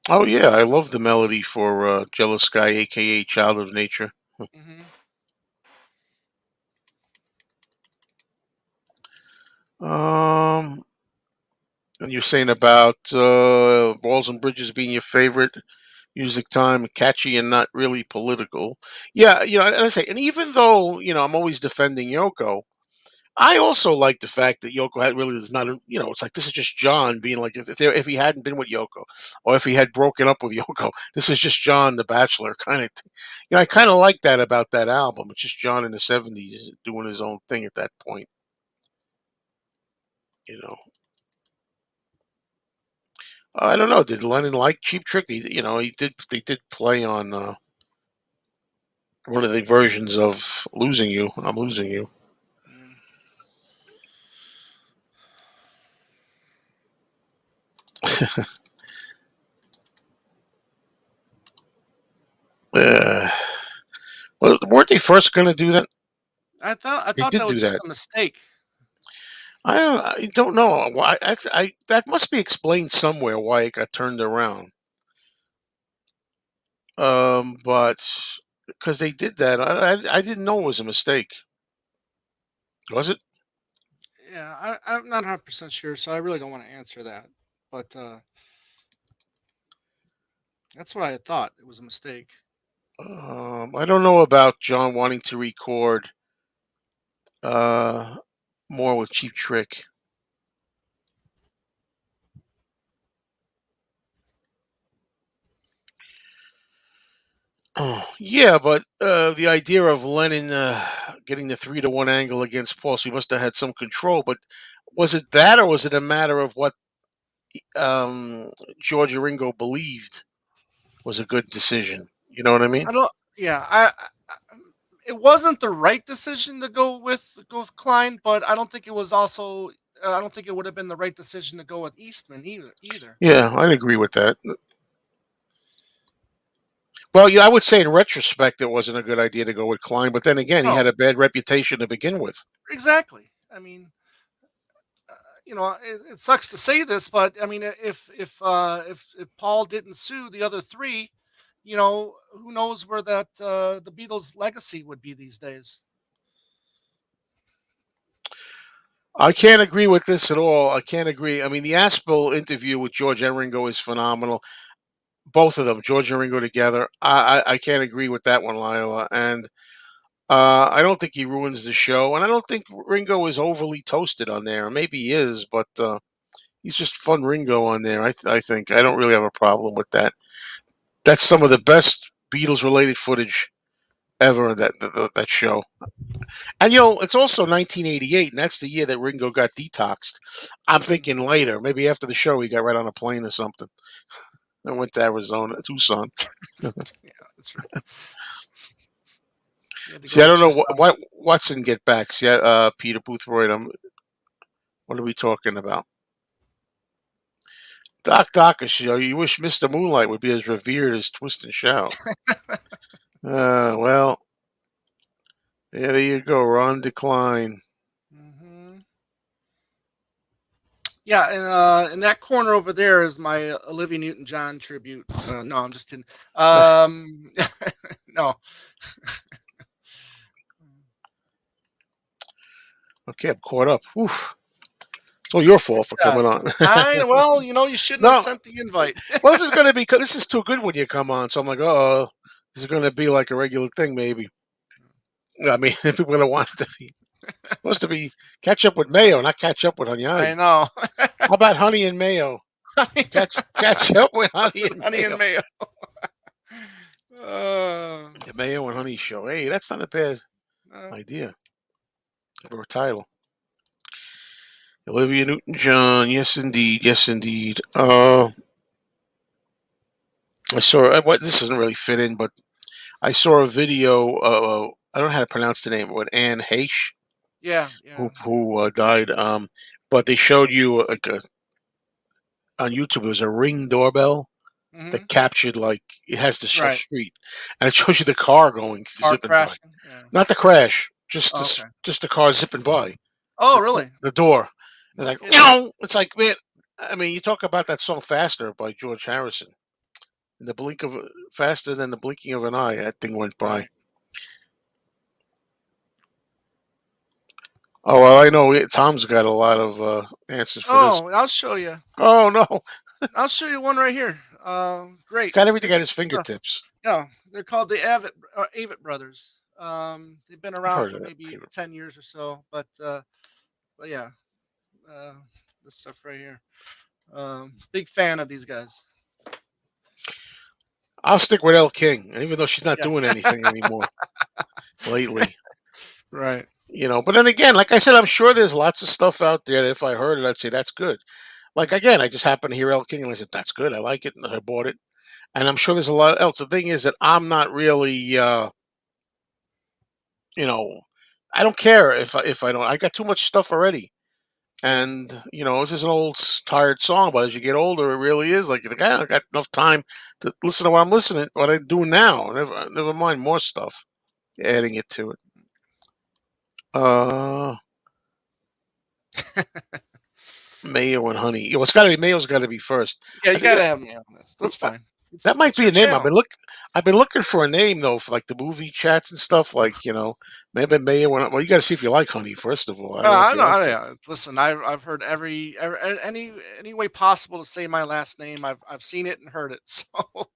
Oh yeah, I love the melody for "Jealous Guy," aka "Child of Nature." Hmm. Um, and you're saying about "Walls and Bridges" being your favorite music time, catchy and not really political. Yeah, and I say, and even though I'm always defending Yoko, I also like the fact that Yoko had really is not, it's like this is just John being like if he hadn't been with Yoko, or if he had broken up with Yoko, this is just John the Bachelor kind of. I kind of like that about that album. It's just John in the '70s doing his own thing at that point. You know, I don't know. Did Lennon like Cheap Trick? He did. They did play on one of the versions of "Losing You." I'm losing you. Mm. Uh, well, weren't they first going to do that? I They thought did that do was just that. a mistake. I don't know. Why I that must be explained somewhere why it got turned around. But because they did that, I didn't know it was a mistake. Was it? Yeah, I'm not 100% sure, so I really don't want to answer that. But that's what I had thought. It was a mistake. I don't know about John wanting to record uh more with Cheap Trick. Oh, yeah, but the idea of Lennon getting the 3-to-1 angle against Paul, so he must have had some control. But was it that, or was it a matter of what um, George and Ringo believed was a good decision? You know what I mean? I don't. Yeah, it wasn't the right decision to go with Klein, but I don't think it was also. I don't think it would have been the right decision to go with Eastman either. Either. Yeah, I'd agree with that. Well, I would say in retrospect it wasn't a good idea to go with Klein, but then again, he No, had a bad reputation to begin with. exactly. I mean, it sucks to say this, but I mean, if Paul didn't sue the other three, who knows where that the Beatles' legacy would be these days. I can't agree with this at all. I can't agree. I mean, the Aspel interview with George and Ringo is phenomenal. Both of them, George and Ringo together. I can't agree with that one, Lila. And I don't think he ruins the show, and I don't think Ringo is overly toasted on there. Maybe he is, but he's just fun Ringo on there. I think I don't really have a problem with that. That's some of the best Beatles related footage ever. That show, and it's also 1988, and that's the year that Ringo got detoxed. I'm Mm. thinking later, maybe after the show, he got right on a plane or something and went to Arizona, Tucson. Yeah, that's right. You had to See, go I to don't know Tucson. what Watson get back. See, Peter Boothroyd. What are we talking about? Doc Dockish, you wish Mr. Moonlight would be as revered as Twist and Shout. Well, yeah, there you go. Ron Decline. Hmm. Yeah, and in that corner over there is my Olivia Newton-John tribute. No, I'm just kidding. Um, no. Okay, I'm caught up. Whew. It's all your fault for Yeah, coming on. I well, you shouldn't have No, sent the invite. well, this is going to be. This is too good when you come on. So I'm like, oh, this is going to be like a regular thing, maybe. I mean, if people are going to want it to be supposed to be catch up with Mayo, not catch up with I Hunyadi. know. How about Honey and Mayo? Catch up with Honey and Honey and Mayo. Mayo. Uh, The Mayo and Honey show. Hey, that's not a bad uh, idea for a title. Olivia Newton-John. Yes, indeed. Yes, indeed. I saw. What this doesn't really fit in, but I saw a video. I don't know how to pronounce the name. What Anne Heche, yeah, who yeah. died. But they showed you on YouTube. There was a Ring doorbell Hmm. that captured like it has to show Right. street, and it shows you the car going Car zipping by. crashing. Yeah. Not the crash, Oh, okay. just the car zipping by Oh, really? the door. It's No like kidding. no. It's like man. I mean, you talk about that song "Faster" by George Harrison. In the blink of faster than the blinking of an eye, that thing went by. Right. Oh well, I know Tom's got a lot of answers for this. Oh, I'll show you. Oh no, I'll show you one right here. he's Great. got everything at Good his stuff. fingertips. Yeah, they're called the Avett brothers. They've been I've around heard for of that. maybe 10 years or so, but yeah, uh, this stuff right here. Big fan of these guys. I'll stick with El King, even though she's not Yeah. doing anything anymore lately. Right. But then again, like I said, I'm sure there's lots of stuff out there that if I heard it, I'd say that's good. Like Right. again, I just happened to hear El King and I said that's good. I like it, and I bought it. And I'm sure there's a lot else. The thing is that I'm not really, you know, I don't care if I don't. I got too much stuff already. Yeah. And this is an old tired song, but as you get older, it really is like I got enough time to listen to what I'm doing now. Never mind more stuff, adding it to it. Uh, Mayo and honey. It's got to be Mayo's got to be first. Yeah, I you think gotta have me on this. That's that, fine. that might It's be your a name. channel. I've been looking for a name though for like the movie chats and stuff. Like maybe Mayo. Well, you got to see if you like honey first of all. I don't know if I you know. like it. Yeah. Listen, I've heard any way possible to say my last name. I've seen it and heard it, so it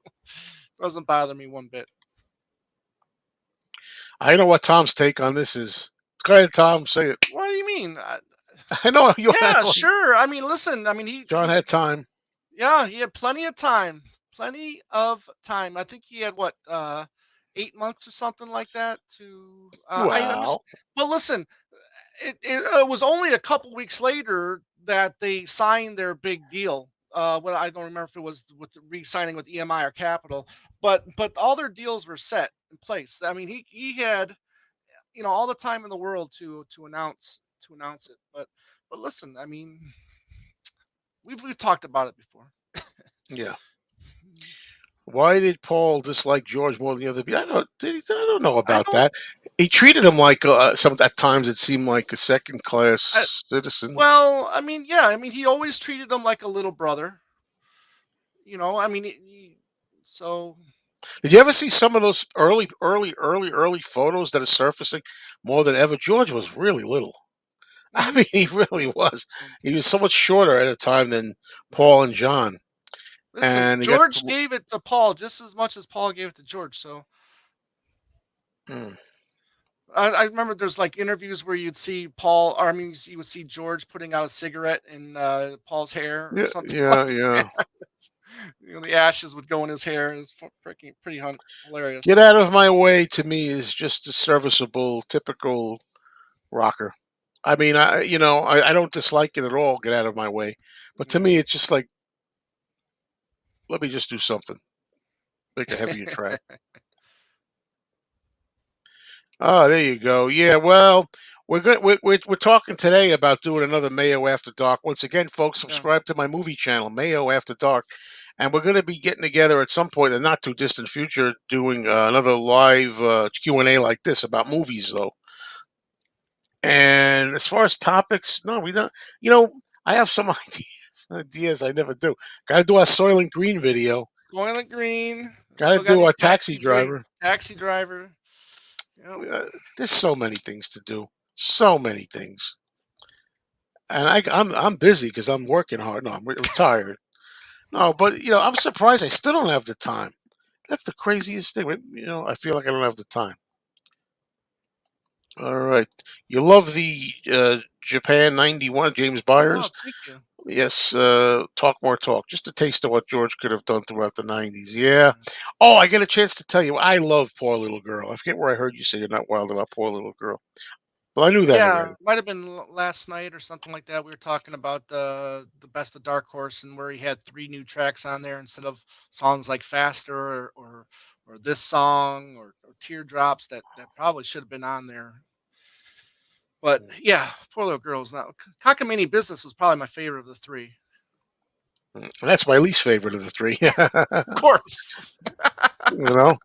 doesn't bother me one bit. I know what Tom's take on this is. Go ahead, Tom. Say it. What do you mean? I know you. I Yeah, know. sure. I mean, listen. I mean, John had time. yeah, he had plenty of time. Plenty of time. I think he had what, 8 months or something like that to. I Well, understand. But listen, it was only a couple weeks later that they signed their big deal. Well, I don't remember if it was with re-signing with EMI or Capital, but all their deals were set in place. I mean, he had all the time in the world to announce it. But listen, I mean, we've talked about it before. yeah. Why did Paul dislike George more than the other? I don't know I about don't. that. He treated him like some at times it seemed like a second I, class citizen. well, I mean, yeah, I mean, he always treated him like a little brother. I mean, so. Did you ever see some of those early photos that are surfacing more than ever? George was really little. I Mhm. mean, he really was. Mm. He was so much shorter at a time than Right. Paul and John, Listen, and he got. George gave it to Paul just as much as Paul gave it to George. So Mm, I remember there's like interviews where you'd see Paul, or I mean, you would see George putting out a cigarette in Paul's hair or yeah, something like yeah, yeah. that. The ashes would go in his hair. It was pretty Get hilarious. out of my way to me is just a serviceable, typical rocker. I mean, I don't dislike it at all. Get out of my way, but to me, it's just like let me just do something, make a heavier track. Oh, there you go. Yeah, well, we're good. We're talking today about doing another Mayo After Dark. Once again, folks, Yeah. subscribe to my movie channel, Mayo After Dark, and we're going to be getting together at some point in the not too distant future, doing another live Q&A like this about movies, though. And as far as topics, no, we don't. I have some ideas I never do. Got to do our Soil and Green video. Soylent Green. Got to Still got to do do our taxi driver. taxi driver. Yep. There's so many things to do. So many things. And I'm busy because I'm working hard. No, I'm retired. No, but I'm surprised I still don't have the time. That's the craziest thing. I feel like I don't have the time. All right, you love the Japan '91 James Oh, Byers. thank you. Yes, talk more talk. Just a taste of what George could have done throughout the '90s. Yeah. Oh, I get a chance to tell you, I love Poor Little Girl. I forget where I heard you say you're not wild about Poor Little Girl. Well, I knew that Yeah, already. might have been last night or something like that. We were talking about the best of Dark Horse and where he had three new tracks on there instead of songs like Faster or this song or Teardrops that probably should have been on there. But yeah, Poor Little Girls. Now, Cockamamie Business was probably my favorite of the three. And that's my least favorite of the three. Of course, you know,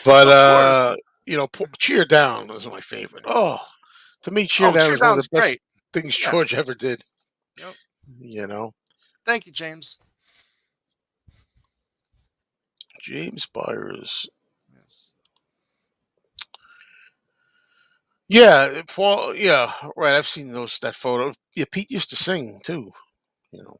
but of course. Cheer Down is my favorite. Oh, to me, Cheer Oh, Down Cheer is one of Down's the best great. things Yeah. George ever did. Yep. You know, Thank you, James. James Byers. Yes. Yeah, Paul. Yeah, right. I've seen those that photo. Yeah, Pete used to sing too. You know.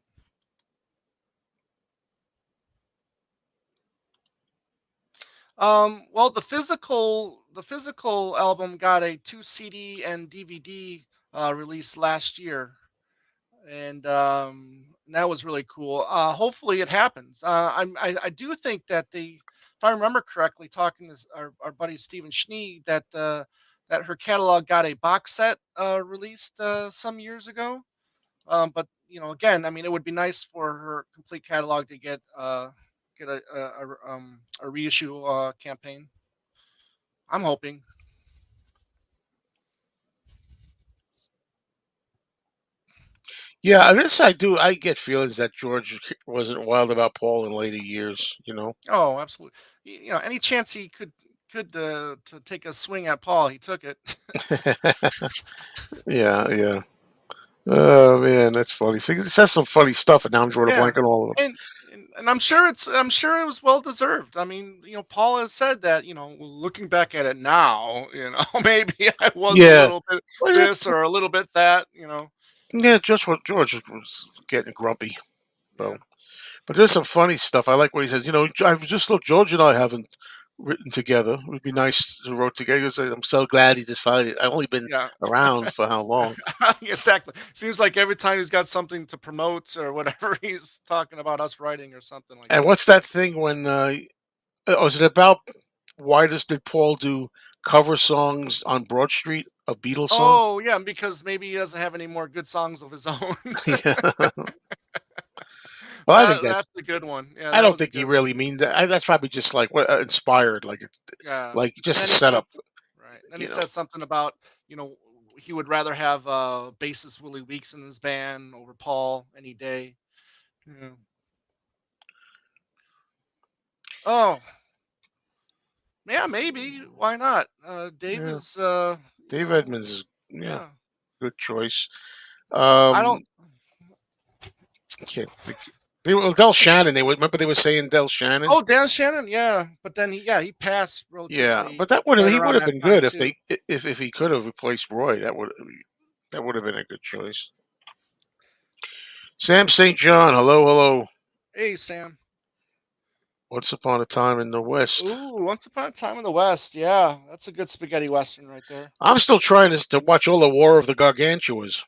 Well, the physical album got a two CD and DVD release last year, and that was really cool. Hopefully, it happens. I do think that if I remember correctly, talking to our buddy Stephen Schnee, that her catalog got a box set released some years ago. But again, I mean, it would be nice for her complete catalog to get a reissue campaign. I'm hoping. Yeah, this I do. I get feelings that George wasn't wild about Paul in later years. Oh, absolutely. Any chance he could to take a swing at Paul, he took it. Yeah, yeah. Oh man, that's funny. See, it says some funny stuff, and now I'm drawing a Yeah, blank on all of them. and I'm sure it was well deserved. I mean, Paul has said that, "Well, looking back at it now, maybe I was a Yeah. little bit Well, this or a little bit that." yeah, George was getting grumpy. So, Yeah, but there's some funny stuff. I like what he says. I just look. George and I haven't written together. It would be nice to wrote together. He said, I'm so glad he decided. I've only been yeah. around for how long? Exactly. Seems like every time he's got something to promote or whatever, he's talking about us writing or something like And that. what's that thing when? Was it about why did Paul do cover songs on Broad Street of Beatles songs? Oh, yeah, because maybe he doesn't have any more good songs of his own. Yeah. Well, I think That that that's a good one. Yeah, I that don't was a think he good one. really means that. That's probably just like what inspired, like it's Yeah, like and just a then he setup. says right, then he You know. says something about, he would rather have, bassist Willie Weeks in his band over Paul any day. Yeah. Oh, yeah, maybe. Why not? Dave Yeah. is, Dave Edmonds is yeah, yeah. good choice. I don't Um, can't think. Del Shannon. Remember they were saying Del Shannon. Oh, Dan Shannon, yeah, but then he passed Yeah, relatively but that would have right he would around have that been time good if too. if he could have replaced Roy. That would have been a good choice. Sam St. John. Hello, hello. Hey, Sam. Once upon a time in the West. Ooh, Once Upon a Time in the West. Yeah, that's a good spaghetti western right there. I'm still trying to watch all the War of the Gargantuas.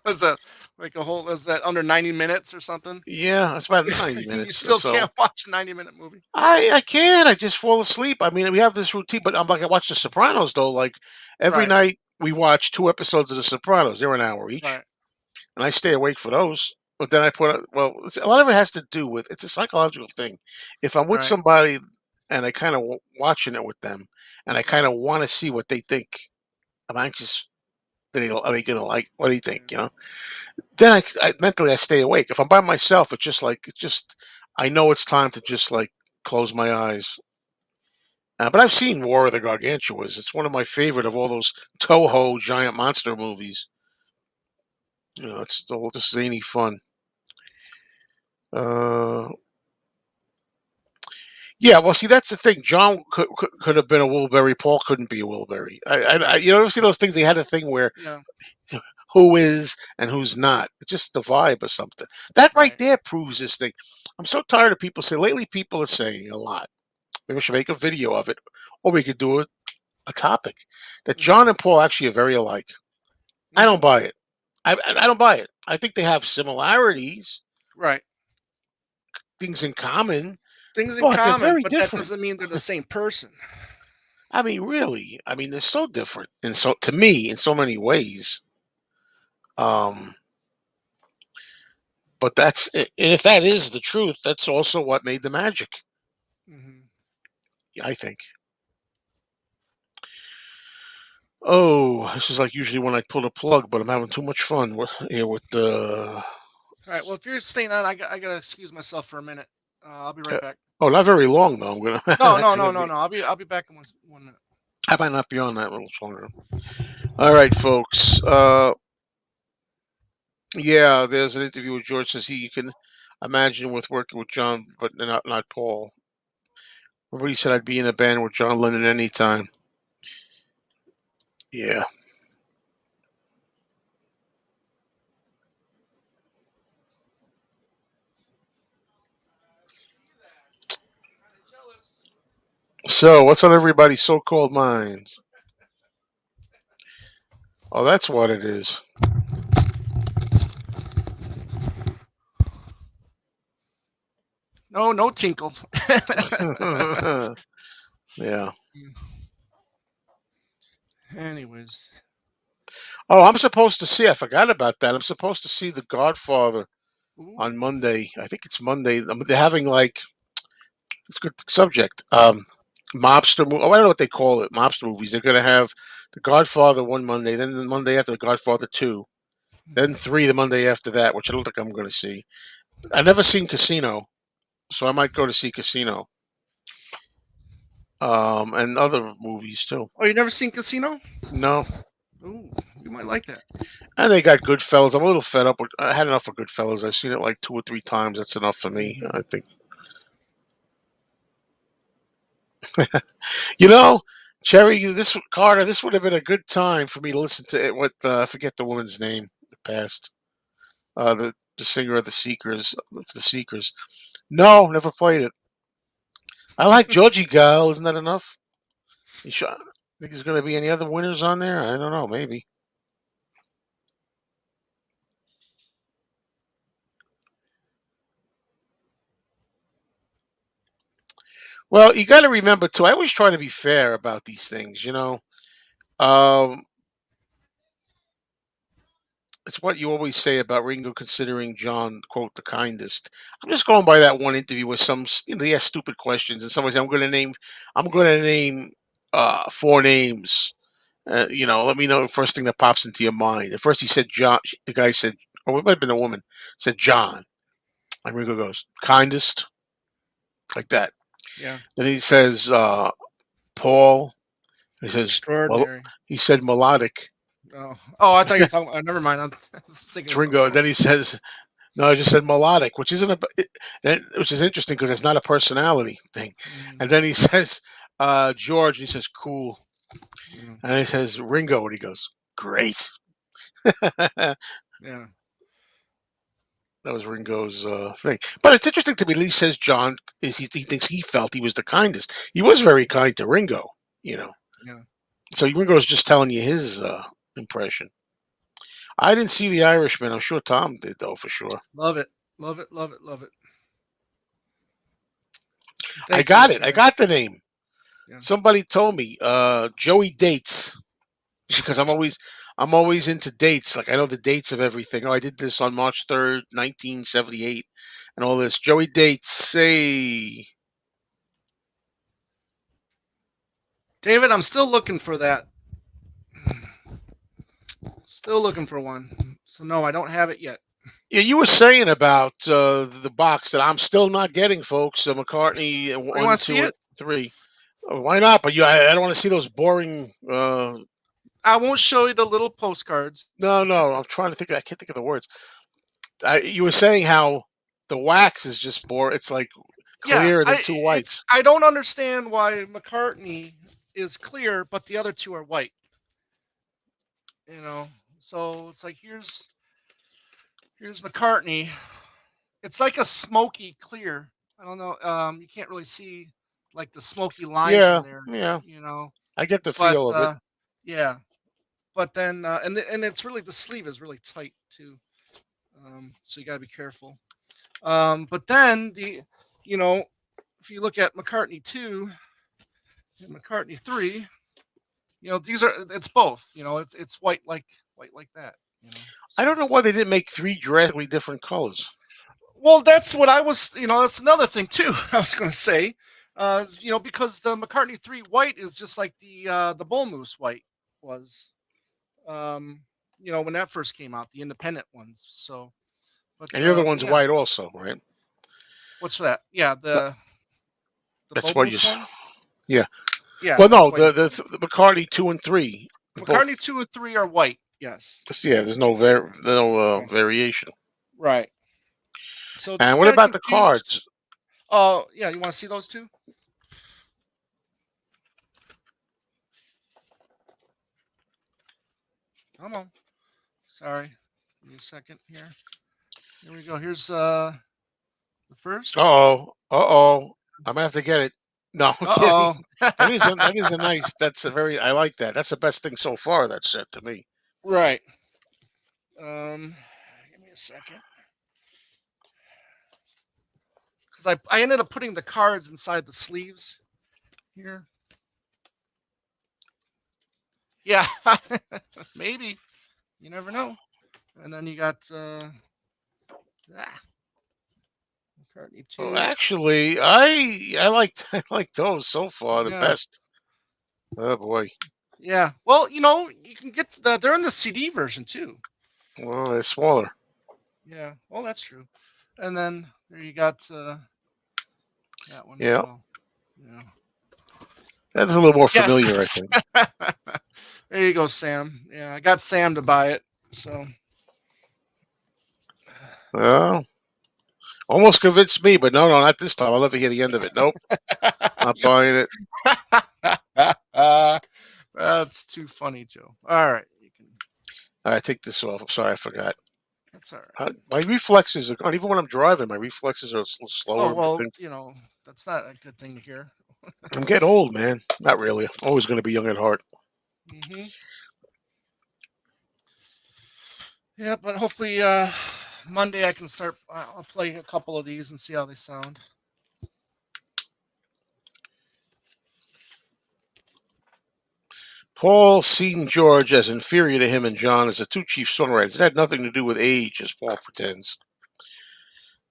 Was that like a whole? Was that under 90 minutes or something? Yeah, it's about 90 You minutes or still so. can't watch a 90-minute movie. I can. I just fall asleep. I mean, we have this routine, but I'm like I watch The Sopranos though. Like every Right, night we watch two episodes of The Sopranos. They're an hour each, right, and I stay awake for those. But then I well, a lot of it has to do with it's a psychological thing. If I'm with right, somebody and I kind of watching it with them, and I kind of want to see what they think, I'm anxious. Are they gonna like? What do you think? yeah, Then I mentally I stay awake. If I'm by myself, it's just I know it's time to just like close my eyes. But I've seen War of the Gargantuas. It's one of my favorite of all those Toho giant monster movies. It's all just zany fun. Uh, yeah, well, see, that's the thing. John could have been a Wilbury. Paul couldn't be a Wilbury. right, Ever see those things? They had a thing where yeah, who is and who's not. It's just the vibe or something. That right right, there proves this thing. I'm so tired of people saying. Lately, people are saying a lot. Maybe we should make a video of it, or we could do a topic that hmm John and Paul actually are very alike. I hmm don't buy it. I don't buy it. I think they have similarities, right. things in common, Things in but they're common, very but that different. doesn't mean they're the same person. I mean, really. I mean, they're so different, and so to me, in so many ways. Um, but if that is the truth, that's also what made the magic. hmm I think. Oh, this is like usually when I pull the plug, but I'm having too much fun with the. All right. Well, if you're staying on, I gotta excuse myself for a minute. I'll be right back. Oh, not very long though. I'm gonna. No, no, Actually, no, no, no. I'll be back in 1 minute. I might not be on that a little longer. All right, folks. Yeah, there's an interview with George says he can. imagine with working with John, but not Paul. Everybody said I'd be in a band with John Lennon anytime. Yeah. Kind of jealous. So, what's on everybody's so-called minds? Oh, that's what it is. No, no tinkle. Yeah. Anyways. Oh, I'm supposed to see. I forgot about that. I'm supposed to see The Godfather Ooh. on Monday. I think it's Monday. They're having like it's a good subject. Mobster. Oh, I don't know what they call it. Mobster movies. They're gonna have The Godfather one Monday, then the Monday after The Godfather two, then three the Monday after that, which I don't think I'm gonna see. I never seen Casino, so I might go to see Casino. And other movies too. Oh, you never seen Casino? No, Ooh, you might like that. and they got Goodfellas. I'm a little fed up with. I had enough of Goodfellas. I've seen it like 2 or 3 times. That's enough for me. Hmm. I think. You know, Cherry, this Carter, this would have been a good time for me to listen to it. What I forget the woman's name. The past, the singer of the Seekers. No, never played it. I like Georgie Gal. Isn't that enough? You sure? Think there's going to be any other winners on there? I don't know. Maybe. Well, you got to remember too. I always try to be fair about these things. Um, it's what you always say about Ringo considering John, quote, the kindest. I'm just going by that one interview with he asked stupid questions, and somebody said, I'm going to name, 4 names. Let me know the first thing that pops into your mind. At first, he said John. The guy said, or it might have been a woman, said John. And Ringo goes, kindest, like that. Yeah. Then he says, Paul. He says, well, Extraordinary. he said melodic. Oh, oh, I thought you were talking. Never mind. I was thinking It's of something Ringo. And then else. he says, no, I just said melodic, which is interesting because it's not a personality thing. Mm, And then he says, George, and he says, cool. yeah. And he says, Ringo, and he goes, great. That Yeah. was Ringo's thing. But it's interesting to me that he says John he thinks he felt he was the kindest. He was very kind to Ringo, you know. Yeah. So Ringo's just telling you his impression. I didn't see The Irishman. I'm sure Tom did, though, for sure. Love it. Love it. Love it. Love it. I Thank you, got it. I Michelle. got the name. Yeah. Somebody told me, Joey Dates, because I'm always into dates. Like I know the dates of everything. Oh, I did this on March 3rd, 1978, and all this. Joey Dates, say, David, I'm still looking for that. Still looking for one. So no, I don't have it yet. yeah, you were saying about the box that I'm still not getting, folks. McCartney Oh, you one, want to see two, and it? three. Why not? But I don't want to see those boring. I won't show you the little postcards. No, no. I'm trying to think. I can't think of the words. You were saying how the wax is just bore. It's like Yeah, clear and then two whites. I don't understand why McCartney is clear, but the other two are white. You know, so it's like here's McCartney. It's like a smoky clear. I don't know. You can't really see like the smoky lines in Yeah, there. yeah. You know, I get the but feel of it. yeah. But then and it's really the sleeve is really tight too. So you got to be careful. But then you know, if you look at McCartney 2 and McCartney 3, these are it's both. It's white like that. I So don't know why they didn't make three drastically different colors. well, that's what I was. That's another thing too. I was going to say, because the McCartney 3 white is just like the Bull Moose white was. Um, when that first came out, the independent ones. So, And the other but one's yeah, white also, right? what's that? Yeah, That- the That's Bull what you. Moose one. Yeah. Yeah, Well, that's no, white as well. the McCartney 2 and 3, both. McCartney 2 and 3 are white. Yes. Yeah, there's no Yeah. variation. Right. So this And what kind of about the confused. cards? Oh, yeah. You want to see those two? Come on. Sorry. Give me a second here. Here we go. Here's the Uh first. oh. Uh oh. I'm gonna have to get it. No, I'm kidding. Uh That is oh. a nice. That's a very. I like that. That's the best thing so far. That set to me. Right. Um, Give me a second. Because I ended up putting the cards inside the sleeves here. Yeah. Maybe. You never know. And then you got ah, McCartney Oh, 2. actually, I like I like those so far the Yeah. best. Oh boy. Yeah. Well, you can get they're in the CD version too. Well, they're smaller. Yeah. Well, that's true. And then there you got that one as Yeah, well. Yeah. that's a little more Yes. familiar, I think. There you go, Sam. Yeah, I got Sam to buy it. So Well, almost convinced me, but no, no, not this time. I'll never hear the end of it. Nope, not buying it. That's too funny, Joe. All right, you can. All right, take this off. I'm sorry, I forgot. That's all right. My reflexes are gone. Even when I'm driving, my reflexes are Oh slower. well, that's not a good thing to hear. I'm getting old, man. Not really. I'm always going to be young at heart. Hmm. Yeah, but hopefully Monday I can start. I'll play a couple of these and see how they sound. Paul seen George as inferior to him and John as the two chief songwriters. It had nothing to do with age, as Paul pretends.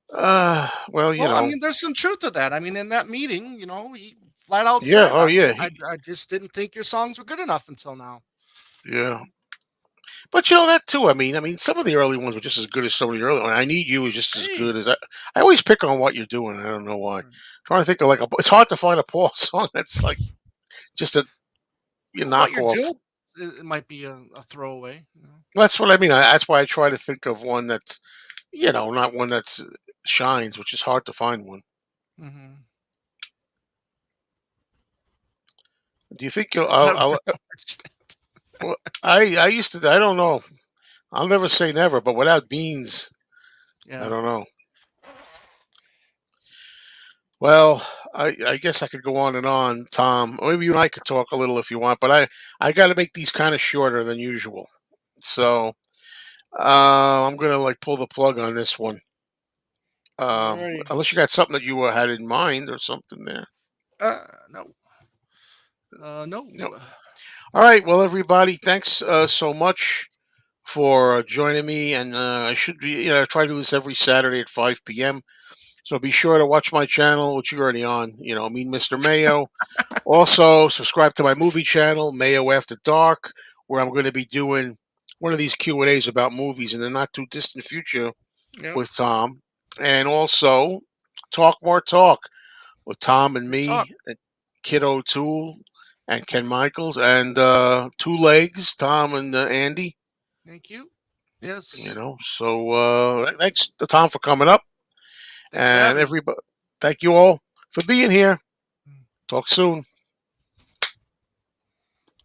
Well, Well, I mean, there's some truth to that. I mean, in that meeting, he flat out yeah, said, oh "I, yeah, I, I just didn't think your songs were good enough until now." yeah. But that too. I mean, some of the early ones were just as good as some of the early ones. I Need You is just as good Hey, as I. I always pick on what you're doing. I don't know why. right. Trying to think of like a. It's hard to find a Paul song that's like just a What you're knockoff. doing, it might be a throwaway. That's what I mean. That's why I try to think of one that's not one that's shines, which is hard to find one. Hmm. Do you think you'll? Just have Well, I used to. I don't know. I'll never say never, but without beans, I yeah. don't know. Well, I guess I could go on and on, Tom. Maybe you and I could talk a little if you want, but I got to make these kind of shorter than usual. So I'm gonna like pull the plug on this one. Alrighty. Unless you got something that you had in mind or something there. No. No. No. All right. Well, everybody, thanks so much for joining me. And I should be, I try to do this every Saturday at 5 p.m. So be sure to watch my channel, which you're already on. Mean Mr. Mayo. Also, subscribe to my movie channel, Mayo After Dark, where I'm going to be doing one of these Q&As about movies in the not too distant future Yep. with Tom. And also, Talk More Talk with Tom and Good talk. me, and Kid O'Toole, and Ken Michaels, and Two Legs, Tom and Andy. Thank you. Yes. So thanks to Tom for coming up, Thanks for and having me. everybody, thank you all for being here. Talk soon.